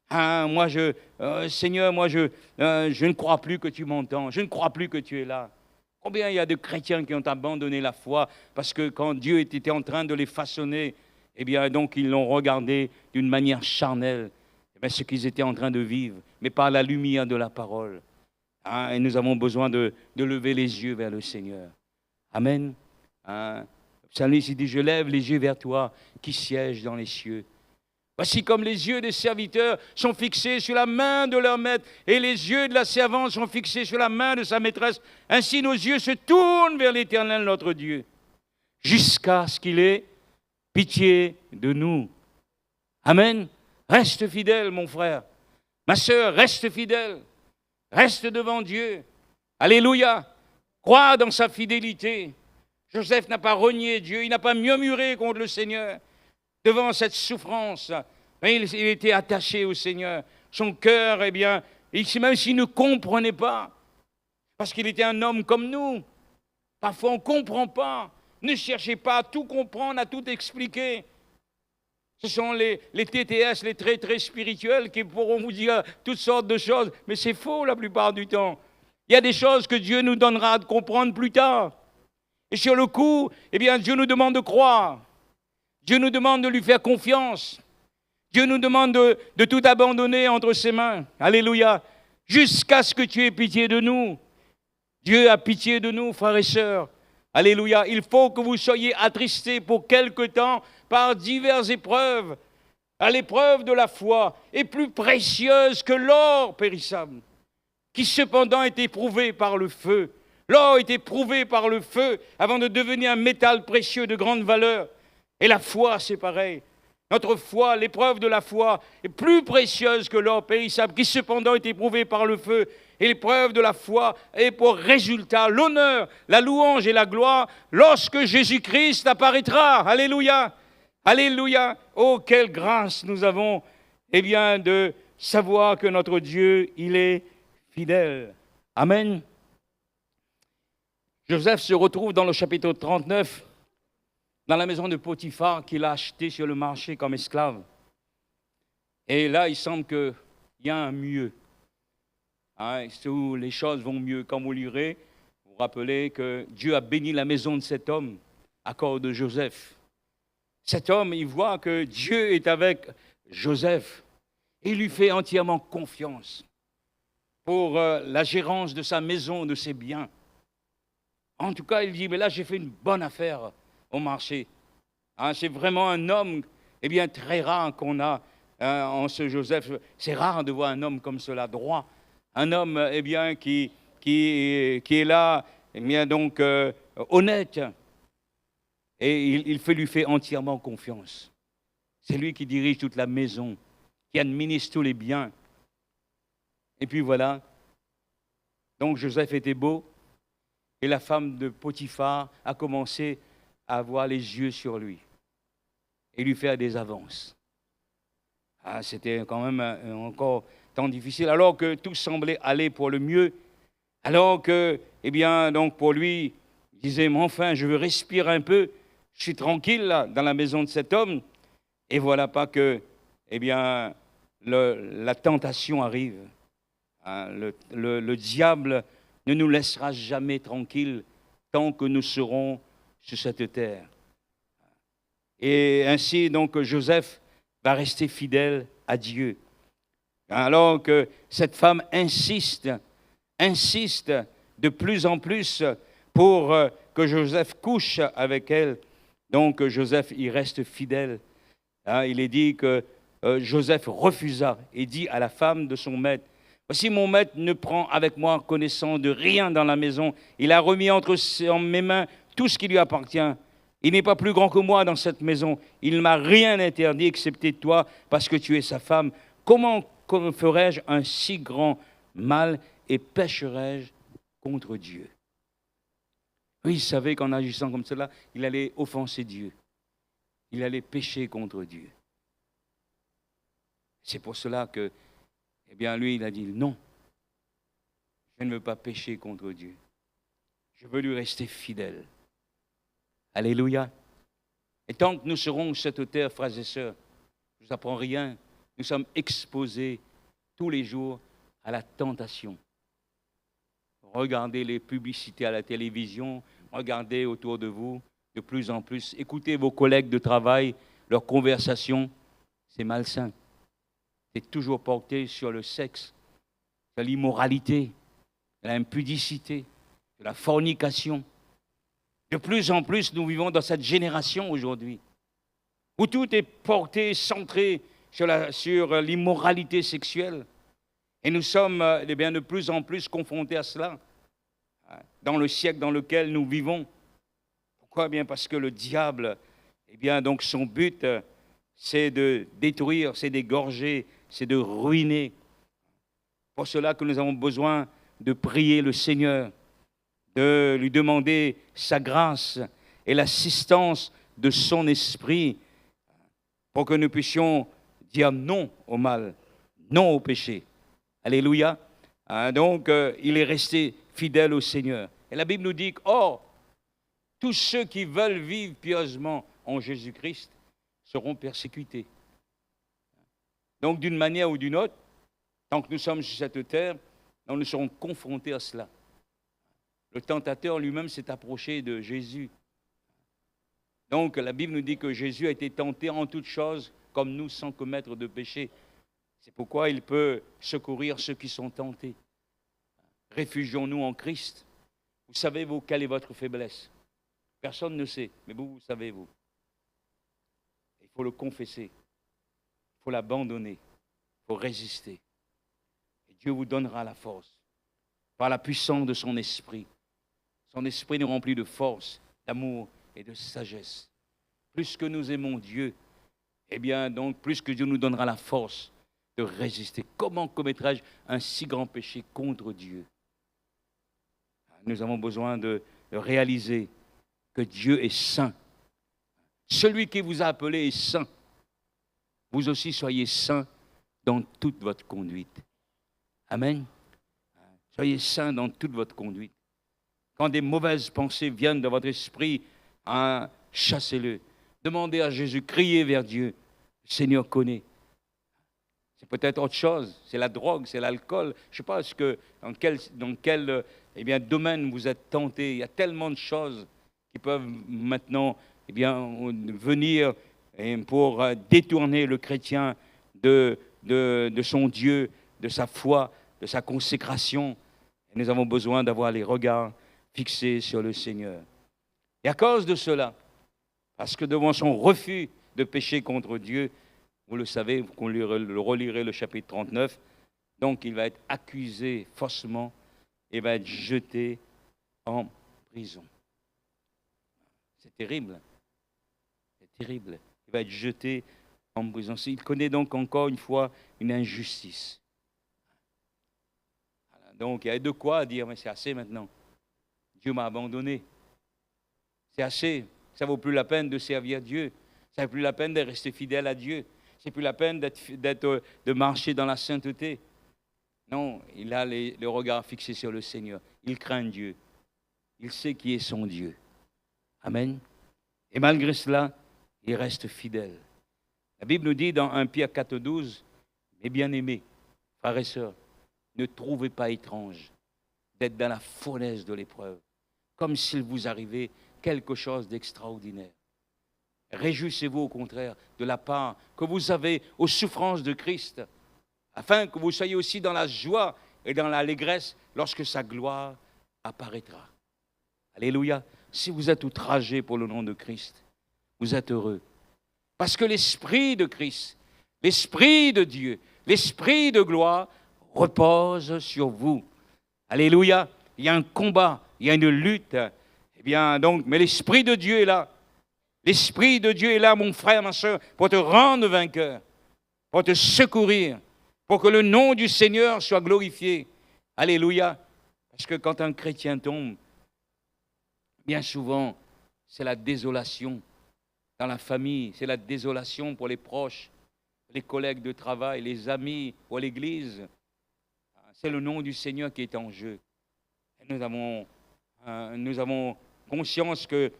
Seigneur, je ne crois plus que tu m'entends. Je ne crois plus que tu es là. Combien il y a de chrétiens qui ont abandonné la foi parce que quand Dieu était en train de les façonner, eh bien, donc, ils l'ont regardé d'une manière charnelle. Ce qu'ils étaient en train de vivre, mais par la lumière de la parole. Et nous avons besoin de lever les yeux vers le Seigneur. Amen. Le psalmiste dit, je lève les yeux vers toi qui sièges dans les cieux. Voici comme les yeux des serviteurs sont fixés sur la main de leur maître et les yeux de la servante sont fixés sur la main de sa maîtresse. Ainsi nos yeux se tournent vers l'Éternel notre Dieu jusqu'à ce qu'il ait pitié de nous. Amen. Reste fidèle, mon frère. Ma sœur, reste fidèle. Reste devant Dieu. Alléluia. Crois dans sa fidélité. Joseph n'a pas renié Dieu. Il n'a pas murmuré contre le Seigneur. devant cette souffrance. Il était attaché au Seigneur. Son cœur, eh bien, même s'il ne comprenait pas, parce qu'il était un homme comme nous, parfois on ne comprend pas. Ne cherchez pas à tout comprendre, à tout expliquer. Ce sont les TTS, les très très spirituels, qui pourront vous dire toutes sortes de choses, mais c'est faux la plupart du temps. Il y a des choses que Dieu nous donnera à comprendre plus tard. Et sur le coup, eh bien, Dieu nous demande de croire. Dieu nous demande de lui faire confiance. Dieu nous demande de tout abandonner entre ses mains. Alléluia. Jusqu'à ce que tu aies pitié de nous. Dieu a pitié de nous, frères et sœurs. Alléluia. Il faut que vous soyez attristés pour quelque temps par diverses épreuves. À l'épreuve de la foi est plus précieuse que l'or périssable, qui cependant est éprouvé par le feu. L'or est éprouvé par le feu avant de devenir un métal précieux de grande valeur. Et la foi, c'est pareil. Notre foi, l'épreuve de la foi, est plus précieuse que l'or périssable, qui cependant est éprouvé par le feu. Et l'épreuve de la foi est pour résultat l'honneur, la louange et la gloire lorsque Jésus-Christ apparaîtra. Alléluia. Alléluia. Oh, quelle grâce nous avons, eh bien, de savoir que notre Dieu, il est fidèle. Amen. Joseph se retrouve dans le chapitre 39, dans la maison de Potiphar qu'il a acheté sur le marché comme esclave. Et là, il semble qu'il y a un mieux. Où les choses vont mieux. Quand vous lirez, vous vous rappelez que Dieu a béni la maison de cet homme à cause de Joseph. Cet homme, il voit que Dieu est avec Joseph. Et il lui fait entièrement confiance pour la gérance de sa maison, de ses biens. En tout cas, il dit, mais là, j'ai fait une bonne affaire au marché. C'est vraiment un homme, eh bien, très rare qu'on a en ce Joseph. C'est rare de voir un homme comme cela, droit. Un homme, eh bien, qui est là, eh bien, donc, honnête. Et il lui fait entièrement confiance. C'est lui qui dirige toute la maison, qui administre tous les biens. Et puis voilà. Donc, Joseph était beau. Et la femme de Potiphar a commencé à avoir les yeux sur lui et lui faire des avances. C'était quand même encore temps difficile, alors que tout semblait aller pour le mieux, alors que, eh bien, donc pour lui, il disait, mais enfin, je veux respirer un peu, je suis tranquille là, dans la maison de cet homme, et voilà pas que, eh bien, la tentation arrive. Le diable ne nous laissera jamais tranquilles tant que nous serons sur cette terre. Et ainsi, donc, Joseph va rester fidèle à Dieu. Alors que cette femme insiste de plus en plus pour que Joseph couche avec elle. Donc, Joseph, il reste fidèle. Il est dit que Joseph refusa et dit à la femme de son maître, « Voici mon maître ne prend avec moi connaissance de rien dans la maison. Il a remis entre mes mains tout ce qui lui appartient. Il n'est pas plus grand que moi dans cette maison. Il ne m'a rien interdit excepté toi parce que tu es sa femme. Comment ferais-je un si grand mal et pécherais-je contre Dieu ?» Oui, il savait qu'en agissant comme cela, il allait offenser Dieu. Il allait pécher contre Dieu. C'est pour cela que, eh bien, lui, il a dit non. Je ne veux pas pécher contre Dieu. Je veux lui rester fidèle. Alléluia. Et tant que nous serons sur cette terre, frères et sœurs, je ne vous apprends rien. Nous sommes exposés tous les jours à la tentation. Regardez les publicités à la télévision, regardez autour de vous de plus en plus. Écoutez vos collègues de travail, leurs conversations, c'est malsain. C'est toujours porté sur le sexe, sur l'immoralité, l'impudicité, la fornication. De plus en plus, nous vivons dans cette génération aujourd'hui, où tout est porté, centré sur l'immoralité sexuelle. Et nous sommes eh bien, de plus en plus confrontés à cela, dans le siècle dans lequel nous vivons. Pourquoi? Eh bien, parce que le diable, eh bien, donc son but, c'est de détruire, c'est d'égorger, c'est de ruiner. Pour cela que nous avons besoin de prier le Seigneur, de lui demander sa grâce et l'assistance de son esprit pour que nous puissions dire non au mal, non au péché. Alléluia. Donc, il est resté fidèle au Seigneur. Et la Bible nous dit que, or, tous ceux qui veulent vivre pieusement en Jésus-Christ seront persécutés. Donc, d'une manière ou d'une autre, tant que nous sommes sur cette terre, nous serons confrontés à cela. Le tentateur lui-même s'est approché de Jésus. Donc, la Bible nous dit que Jésus a été tenté en toutes choses, comme nous, sans commettre de péché. C'est pourquoi il peut secourir ceux qui sont tentés. Réfugions-nous en Christ. Vous savez, vous, quelle est votre faiblesse? Personne ne sait, mais vous savez, vous. Il faut le confesser. Il faut l'abandonner. Il faut résister. Et Dieu vous donnera la force. Par la puissance de son esprit. Son esprit nous remplit de force, d'amour et de sagesse. Plus que nous aimons Dieu, eh bien, donc, plus que Dieu nous donnera la force de résister. Comment commettrais-je un si grand péché contre Dieu? Nous avons besoin de réaliser que Dieu est saint. Celui qui vous a appelé est saint. Vous aussi soyez saints dans toute votre conduite. Amen. Soyez saints dans toute votre conduite. Quand des mauvaises pensées viennent dans votre esprit, chassez-le. Demandez à Jésus, criez vers Dieu. Le Seigneur connaît. C'est peut-être autre chose, c'est la drogue, c'est l'alcool. Je ne sais pas dans quel domaine vous êtes tenté. Il y a tellement de choses qui peuvent maintenant venir pour détourner le chrétien de son Dieu, de sa foi, de sa consécration. Et nous avons besoin d'avoir les regards fixés sur le Seigneur. Et à cause de cela, parce que devant son refus de pécher contre Dieu, vous le savez, vous relirez le chapitre 39, donc il va être accusé faussement et va être jeté en prison. C'est terrible. C'est terrible. Il va être jeté en prison. Il connaît donc encore une fois une injustice. Voilà. Donc il y a de quoi dire, mais c'est assez maintenant. Dieu m'a abandonné. C'est assez. Ça ne vaut plus la peine de servir Dieu. Ça ne vaut plus la peine de rester fidèle à Dieu. C'est plus la peine de marcher dans la sainteté. Non, il a le regard fixé sur le Seigneur. Il craint Dieu. Il sait qui est son Dieu. Amen. Et malgré cela, il reste fidèle. La Bible nous dit dans 1 Pierre 4,12, mes bien-aimés, frères et sœurs, ne trouvez pas étrange d'être dans la fournaise de l'épreuve, comme s'il vous arrivait quelque chose d'extraordinaire. Réjouissez-vous au contraire de la part que vous avez aux souffrances de Christ, afin que vous soyez aussi dans la joie et dans l'allégresse lorsque sa gloire apparaîtra. Alléluia. Si vous êtes outragés pour le nom de Christ, vous êtes heureux. Parce que l'Esprit de Christ, l'Esprit de Dieu, l'Esprit de gloire repose sur vous. Alléluia. Il y a un combat, il y a une lutte. Eh bien, donc, mais l'Esprit de Dieu est là. L'Esprit de Dieu est là, mon frère, ma soeur, pour te rendre vainqueur, pour te secourir, pour que le nom du Seigneur soit glorifié. Alléluia. Parce que quand un chrétien tombe, bien souvent, c'est la désolation dans la famille, c'est la désolation pour les proches, les collègues de travail, les amis ou à l'église. C'est le nom du Seigneur qui est en jeu. Et nous avons conscience que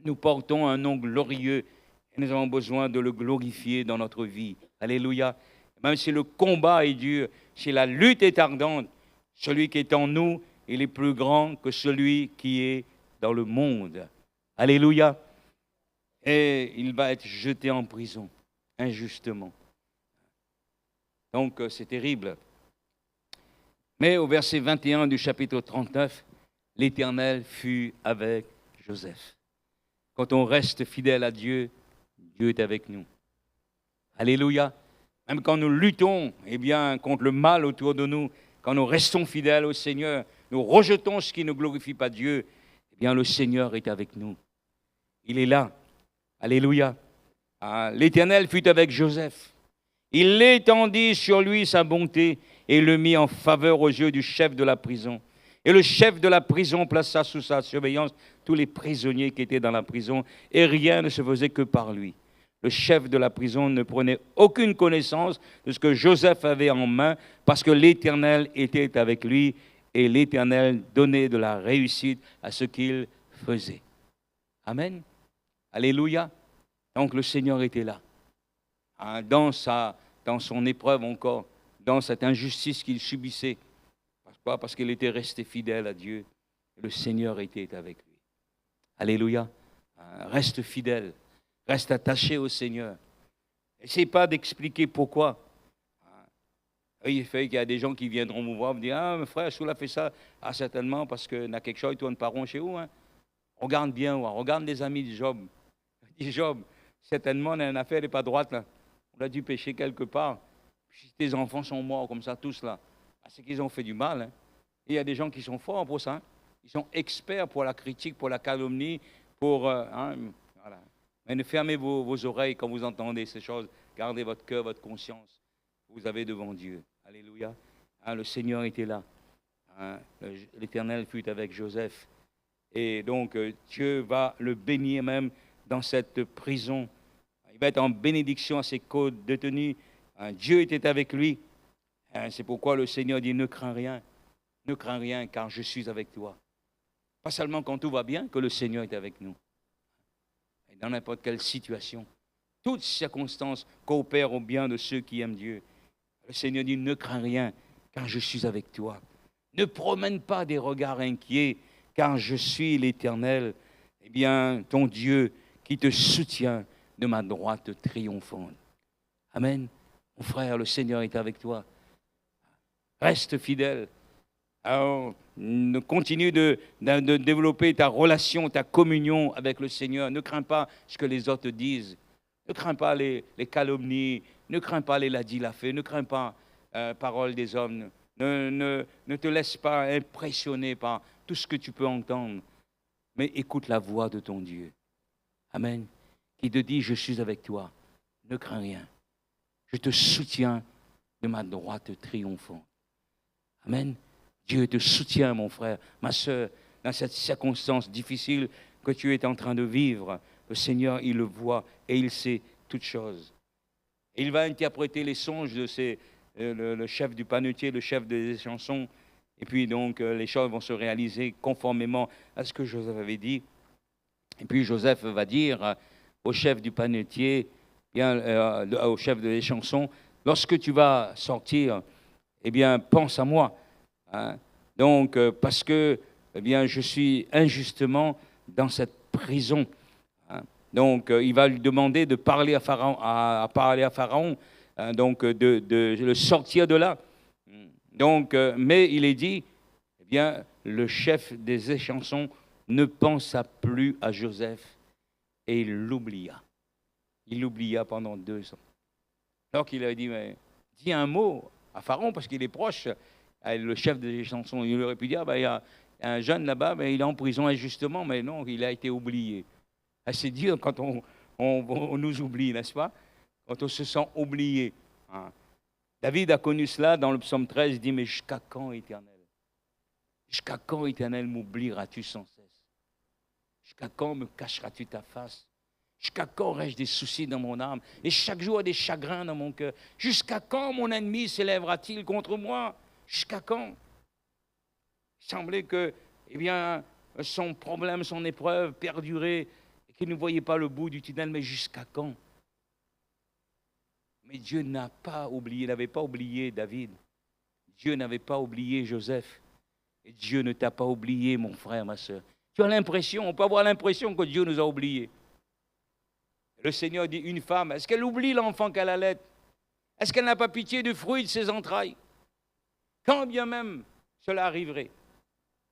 nous portons un nom glorieux et nous avons besoin de le glorifier dans notre vie. Alléluia. Même si le combat est dur, si la lutte est ardente, celui qui est en nous, il est plus grand que celui qui est dans le monde. Alléluia. Et il va être jeté en prison, injustement. Donc, c'est terrible. Mais au verset 21 du chapitre 39, l'Éternel fut avec Joseph. Quand on reste fidèle à Dieu, Dieu est avec nous. Alléluia. Même quand nous luttons contre le mal autour de nous, quand nous restons fidèles au Seigneur, nous rejetons ce qui ne glorifie pas Dieu, le Seigneur est avec nous. Il est là. Alléluia. L'Éternel fut avec Joseph. Il étendit sur lui sa bonté et le mit en faveur aux yeux du chef de la prison. Et le chef de la prison plaça sous sa surveillance tous les prisonniers qui étaient dans la prison, et rien ne se faisait que par lui. le chef de la prison ne prenait aucune connaissance de ce que Joseph avait en main, parce que l'Éternel était avec lui et l'Éternel donnait de la réussite à ce qu'il faisait. Amen. Alléluia. Donc le Seigneur était là, dans son épreuve encore, dans cette injustice qu'il subissait. Pourquoi? Parce qu'il était resté fidèle à Dieu. Le Seigneur était avec lui. Alléluia. Reste fidèle. Reste attaché au Seigneur. N'essaie pas d'expliquer pourquoi. Il fait qu'il y a des gens qui viendront vous voir et me dire: ah, mon frère, Soula fait ça. Ah, certainement, parce qu'il y a quelque chose, toi, ne parons chez vous. Hein. Regarde bien, regarde les amis de Job. Il dit: Job, certainement, une affaire n'est pas droite. Là. On a dû pécher quelque part. Puis tes enfants sont morts comme ça, tous là. C'est qu'ils ont fait du mal. Hein. Et il y a des gens qui sont forts pour ça. Hein. Ils sont experts pour la critique, pour la calomnie, pour. Voilà. Mais ne fermez vos oreilles quand vous entendez ces choses. Gardez votre cœur, votre conscience. Vous avez devant Dieu. Alléluia. Le Seigneur était là. L'Éternel fut avec Joseph. Et donc, Dieu va le bénir même dans cette prison. Il va être en bénédiction à ses co-détenus. Dieu était avec lui. C'est pourquoi le Seigneur dit: ne crains rien. Ne crains rien, car je suis avec toi. Pas seulement quand tout va bien que le Seigneur est avec nous. Et dans n'importe quelle situation, toutes circonstances coopèrent au bien de ceux qui aiment Dieu. Le Seigneur dit: ne crains rien, car je suis avec toi. Ne promène pas des regards inquiets, car je suis l'Éternel, eh bien, ton Dieu qui te soutient de ma droite triomphante. Amen. Mon frère, le Seigneur est avec toi. Reste fidèle. Alors, continue de développer ta relation, ta communion avec le Seigneur. Ne crains pas ce que les autres disent. Ne crains pas les calomnies. Ne crains pas les l'a dit, l'a fait. Ne crains pas parole des hommes. Ne te laisse pas impressionner par tout ce que tu peux entendre. Mais écoute la voix de ton Dieu. Amen. Qui te dit: je suis avec toi. Ne crains rien. Je te soutiens de ma droite triomphante. Amen. Dieu te soutient, mon frère, ma soeur, dans cette circonstance difficile que tu es en train de vivre. Le Seigneur, il le voit et il sait toutes choses. Et il va interpréter les songes de le chef du panetier, le chef des chansons. Et puis donc, les choses vont se réaliser conformément à ce que Joseph avait dit. Et puis Joseph va dire au chef du panetier, au chef des chansons: lorsque tu vas sortir, eh bien, pense à moi. Hein? Donc, parce que eh bien, je suis injustement dans cette prison. Hein? Donc, il va lui demander de parler à Pharaon, hein, donc de le sortir de là. Donc, mais il est dit, eh bien, le chef des échansons ne pensa plus à Joseph et il l'oublia. Il l'oublia pendant 2 ans. Alors qu'il avait dit: mais dis un mot à Pharaon parce qu'il est proche. Le chef des chansons, il aurait pu dire: il y a un jeune là-bas, il est en prison injustement, mais non, il a été oublié. C'est dire quand on nous oublie, n'est-ce pas? Quand on se sent oublié. Hein. David a connu cela dans le psaume 13, il dit: mais jusqu'à quand, Éternel? Jusqu'à quand, Éternel, m'oublieras-tu sans cesse? Jusqu'à quand me cacheras-tu ta face? Jusqu'à quand aurai-je des soucis dans mon âme? Et chaque jour des chagrins dans mon cœur. Jusqu'à quand mon ennemi s'élèvera-t-il contre moi? Jusqu'à quand? Il semblait que, eh bien, son problème, son épreuve perdurait et qu'il ne voyait pas le bout du tunnel, mais jusqu'à quand? Mais Dieu n'a pas oublié, n'avait pas oublié David. Dieu n'avait pas oublié Joseph. Et Dieu ne t'a pas oublié, mon frère, ma soeur. Tu as l'impression, on peut avoir l'impression que Dieu nous a oubliés. Le Seigneur dit: une femme, est-ce qu'elle oublie l'enfant qu'elle allait? Est-ce qu'elle n'a pas pitié du fruit de ses entrailles? Quand bien même cela arriverait,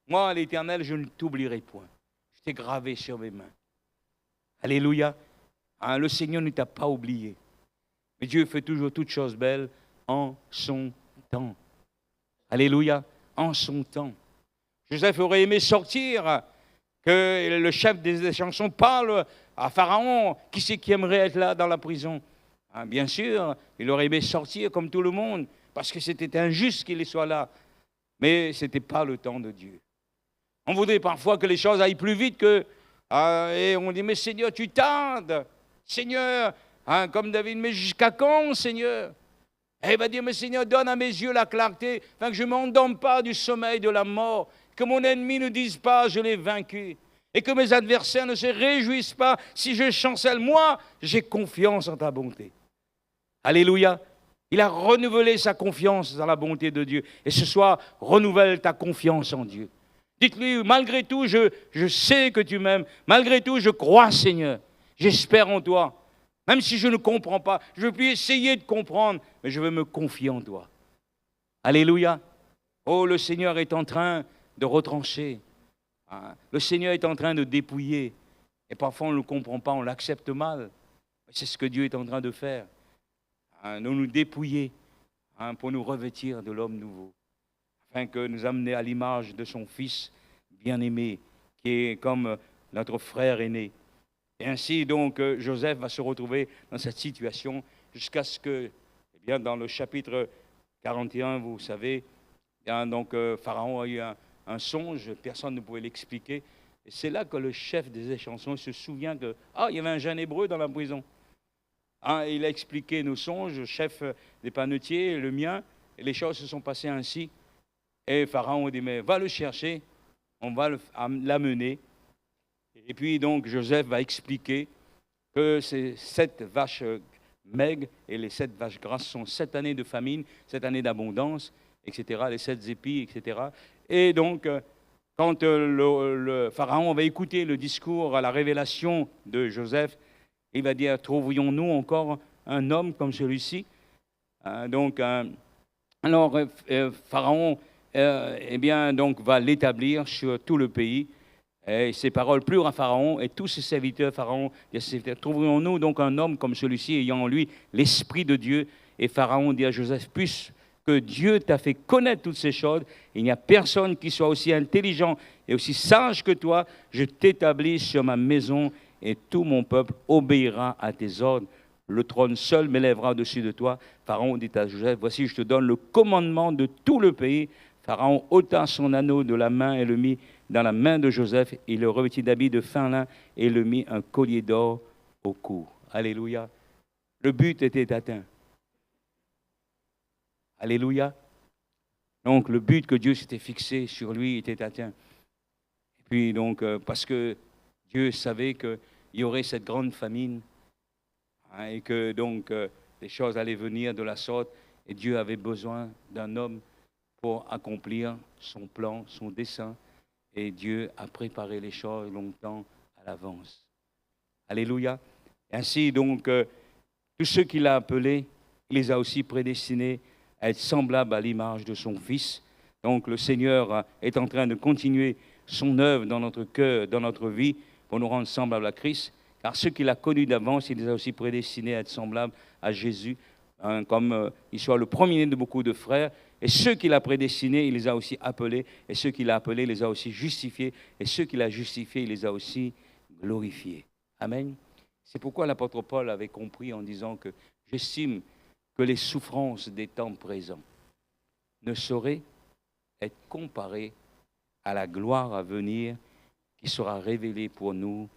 moi, l'Éternel, je ne t'oublierai point. Je t'ai gravé sur mes mains. Alléluia. Hein, le Seigneur ne t'a pas oublié. Mais Dieu fait toujours toutes choses belles en son temps. Alléluia. En son temps. Joseph aurait aimé sortir, que le chef des chansons parle à Pharaon. Qui c'est qui aimerait être là dans la prison? Hein, bien sûr, il aurait aimé sortir comme tout le monde, parce que c'était injuste qu'il soit là. Mais ce n'était pas le temps de Dieu. On voudrait parfois que les choses aillent plus vite et on dit: mais Seigneur, tu tardes. Seigneur, Comme David, mais jusqu'à quand, Seigneur? Et il va dire, mais Seigneur, donne à mes yeux la clarté, afin que je ne m'endorme pas du sommeil de la mort, que mon ennemi ne dise pas, je l'ai vaincu, et que mes adversaires ne se réjouissent pas si je chancelle. Moi, j'ai confiance en ta bonté. Alléluia. Il a renouvelé sa confiance dans la bonté de Dieu. Et ce soir, renouvelle ta confiance en Dieu. Dites-lui, malgré tout, je sais que tu m'aimes. Malgré tout, je crois, Seigneur. J'espère en toi. Même si je ne comprends pas, je veux plus essayer de comprendre, mais je veux me confier en toi. Alléluia. Oh, le Seigneur est en train de retrancher. Le Seigneur est en train de dépouiller. Et parfois, on ne le comprend pas, on l'accepte mal. C'est ce que Dieu est en train de faire. Nous dépouiller pour nous revêtir de l'homme nouveau, afin que nous amener à l'image de son Fils bien-aimé, qui est comme notre frère aîné. Et ainsi, donc, Joseph va se retrouver dans cette situation jusqu'à ce que, dans le chapitre 41, vous savez, donc, Pharaon a eu un songe, personne ne pouvait l'expliquer. Et c'est là que le chef des échansons se souvient que, il y avait un jeune hébreu dans la prison. Il a expliqué nos songes, le chef des panetiers, le mien, et les choses se sont passées ainsi. Et Pharaon dit, mais va le chercher, on va l'amener. Et puis donc Joseph va expliquer que ces 7 vaches maigres et les 7 vaches grasses sont 7 années de famine, 7 années d'abondance, etc., les 7 épis, etc. Et donc, quand le Pharaon va écouter le discours à la révélation de Joseph, il va dire, trouvions-nous encore un homme comme celui-ci? Alors, Pharaon donc, va l'établir sur tout le pays. Et ces paroles plurent à Pharaon et tous ses serviteurs. Pharaon dit, trouvions-nous donc un homme comme celui-ci, ayant en lui l'Esprit de Dieu? Et Pharaon dit à Joseph, puisque Dieu t'a fait connaître toutes ces choses, il n'y a personne qui soit aussi intelligent et aussi sage que toi, je t'établis sur ma maison, et tout mon peuple obéira à tes ordres. Le trône seul m'élèvera au-dessus de toi. Pharaon dit à Joseph, voici, je te donne le commandement de tout le pays. Pharaon ôta son anneau de la main et le mit dans la main de Joseph. Il le revêtit d'habits de fin lin et le mit un collier d'or au cou. Alléluia. Le but était atteint. Alléluia. Donc, le but que Dieu s'était fixé sur lui était atteint. Et puis, donc, parce que Dieu savait qu'il y aurait cette grande famine et que, donc, les choses allaient venir de la sorte. Et Dieu avait besoin d'un homme pour accomplir son plan, son dessein. Et Dieu a préparé les choses longtemps à l'avance. Alléluia. Et ainsi, donc, tous ceux qu'il a appelés, il les a aussi prédestinés à être semblables à l'image de son Fils. Donc, le Seigneur est en train de continuer son œuvre dans notre cœur, dans notre vie, pour nous rendre semblables à Christ. Car ceux qu'il a connus d'avance, il les a aussi prédestinés à être semblables à Jésus, comme il soit le premier de beaucoup de frères. Et ceux qu'il a prédestinés, il les a aussi appelés. Et ceux qu'il a appelés, il les a aussi justifiés. Et ceux qu'il a justifiés, il les a aussi glorifiés. Amen. C'est pourquoi l'apôtre Paul avait compris en disant que j'estime que les souffrances des temps présents ne sauraient être comparées à la gloire à venir qui sera révélée pour nous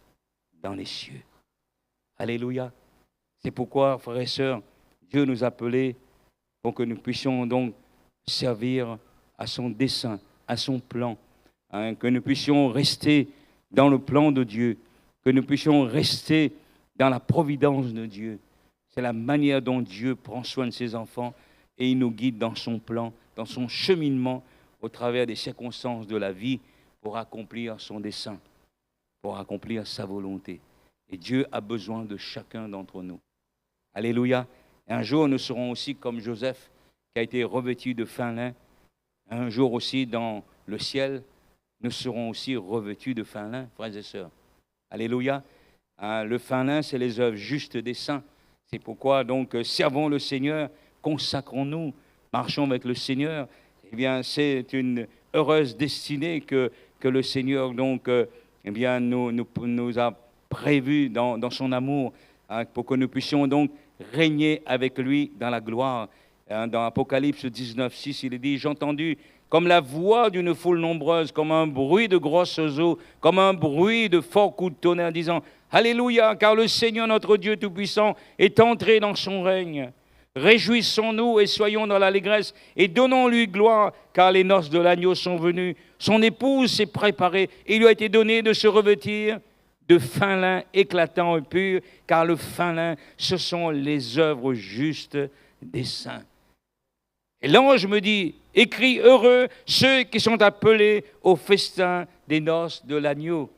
dans les cieux. Alléluia. C'est pourquoi, frères et sœurs, Dieu nous a appelés pour que nous puissions donc servir à son dessein, à son plan, que nous puissions rester dans le plan de Dieu, que nous puissions rester dans la providence de Dieu. C'est la manière dont Dieu prend soin de ses enfants et il nous guide dans son plan, dans son cheminement au travers des circonstances de la vie pour accomplir son dessein, pour accomplir sa volonté. Et Dieu a besoin de chacun d'entre nous. Alléluia. Et un jour, nous serons aussi comme Joseph, qui a été revêtu de fin lin. Un jour aussi, dans le ciel, nous serons aussi revêtus de fin lin, frères et sœurs. Alléluia. Le fin lin, c'est les œuvres justes des saints. C'est pourquoi, donc, servons le Seigneur, consacrons-nous, marchons avec le Seigneur. Eh bien, c'est une heureuse destinée que le Seigneur, donc, eh bien, nous a prévue dans son amour, pour que nous puissions donc régner avec lui dans la gloire. Dans Apocalypse 19, 6, il est dit, j'ai entendu comme la voix d'une foule nombreuse, comme un bruit de grosses eaux, comme un bruit de forts coups de tonnerre, disant, Alléluia, car le Seigneur notre Dieu Tout-Puissant est entré dans son règne. Réjouissons-nous et soyons dans l'allégresse et donnons-lui gloire, car les noces de l'agneau sont venues. Son épouse s'est préparée et il lui a été donné de se revêtir de fin lin éclatant et pur, car le fin lin, ce sont les œuvres justes des saints. Et l'ange me dit, écris heureux ceux qui sont appelés au festin des noces de l'agneau.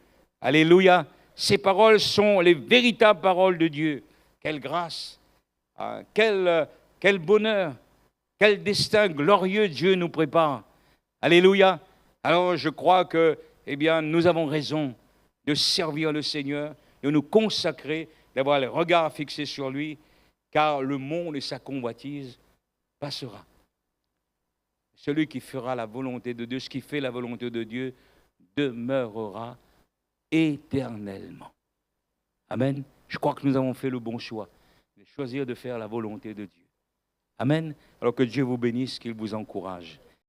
Alléluia. Ces paroles sont les véritables paroles de Dieu. Quelle grâce, quel bonheur, quel destin glorieux Dieu nous prépare. Alléluia. Alors je crois que, nous avons raison de servir le Seigneur, de nous consacrer, d'avoir le regard fixé sur lui, car le monde et sa convoitise passera. Celui qui fera la volonté de Dieu, ce qui fait la volonté de Dieu, demeurera éternellement. Amen. Je crois que nous avons fait le bon choix de choisir de faire la volonté de Dieu. Amen. Alors que Dieu vous bénisse, qu'il vous encourage.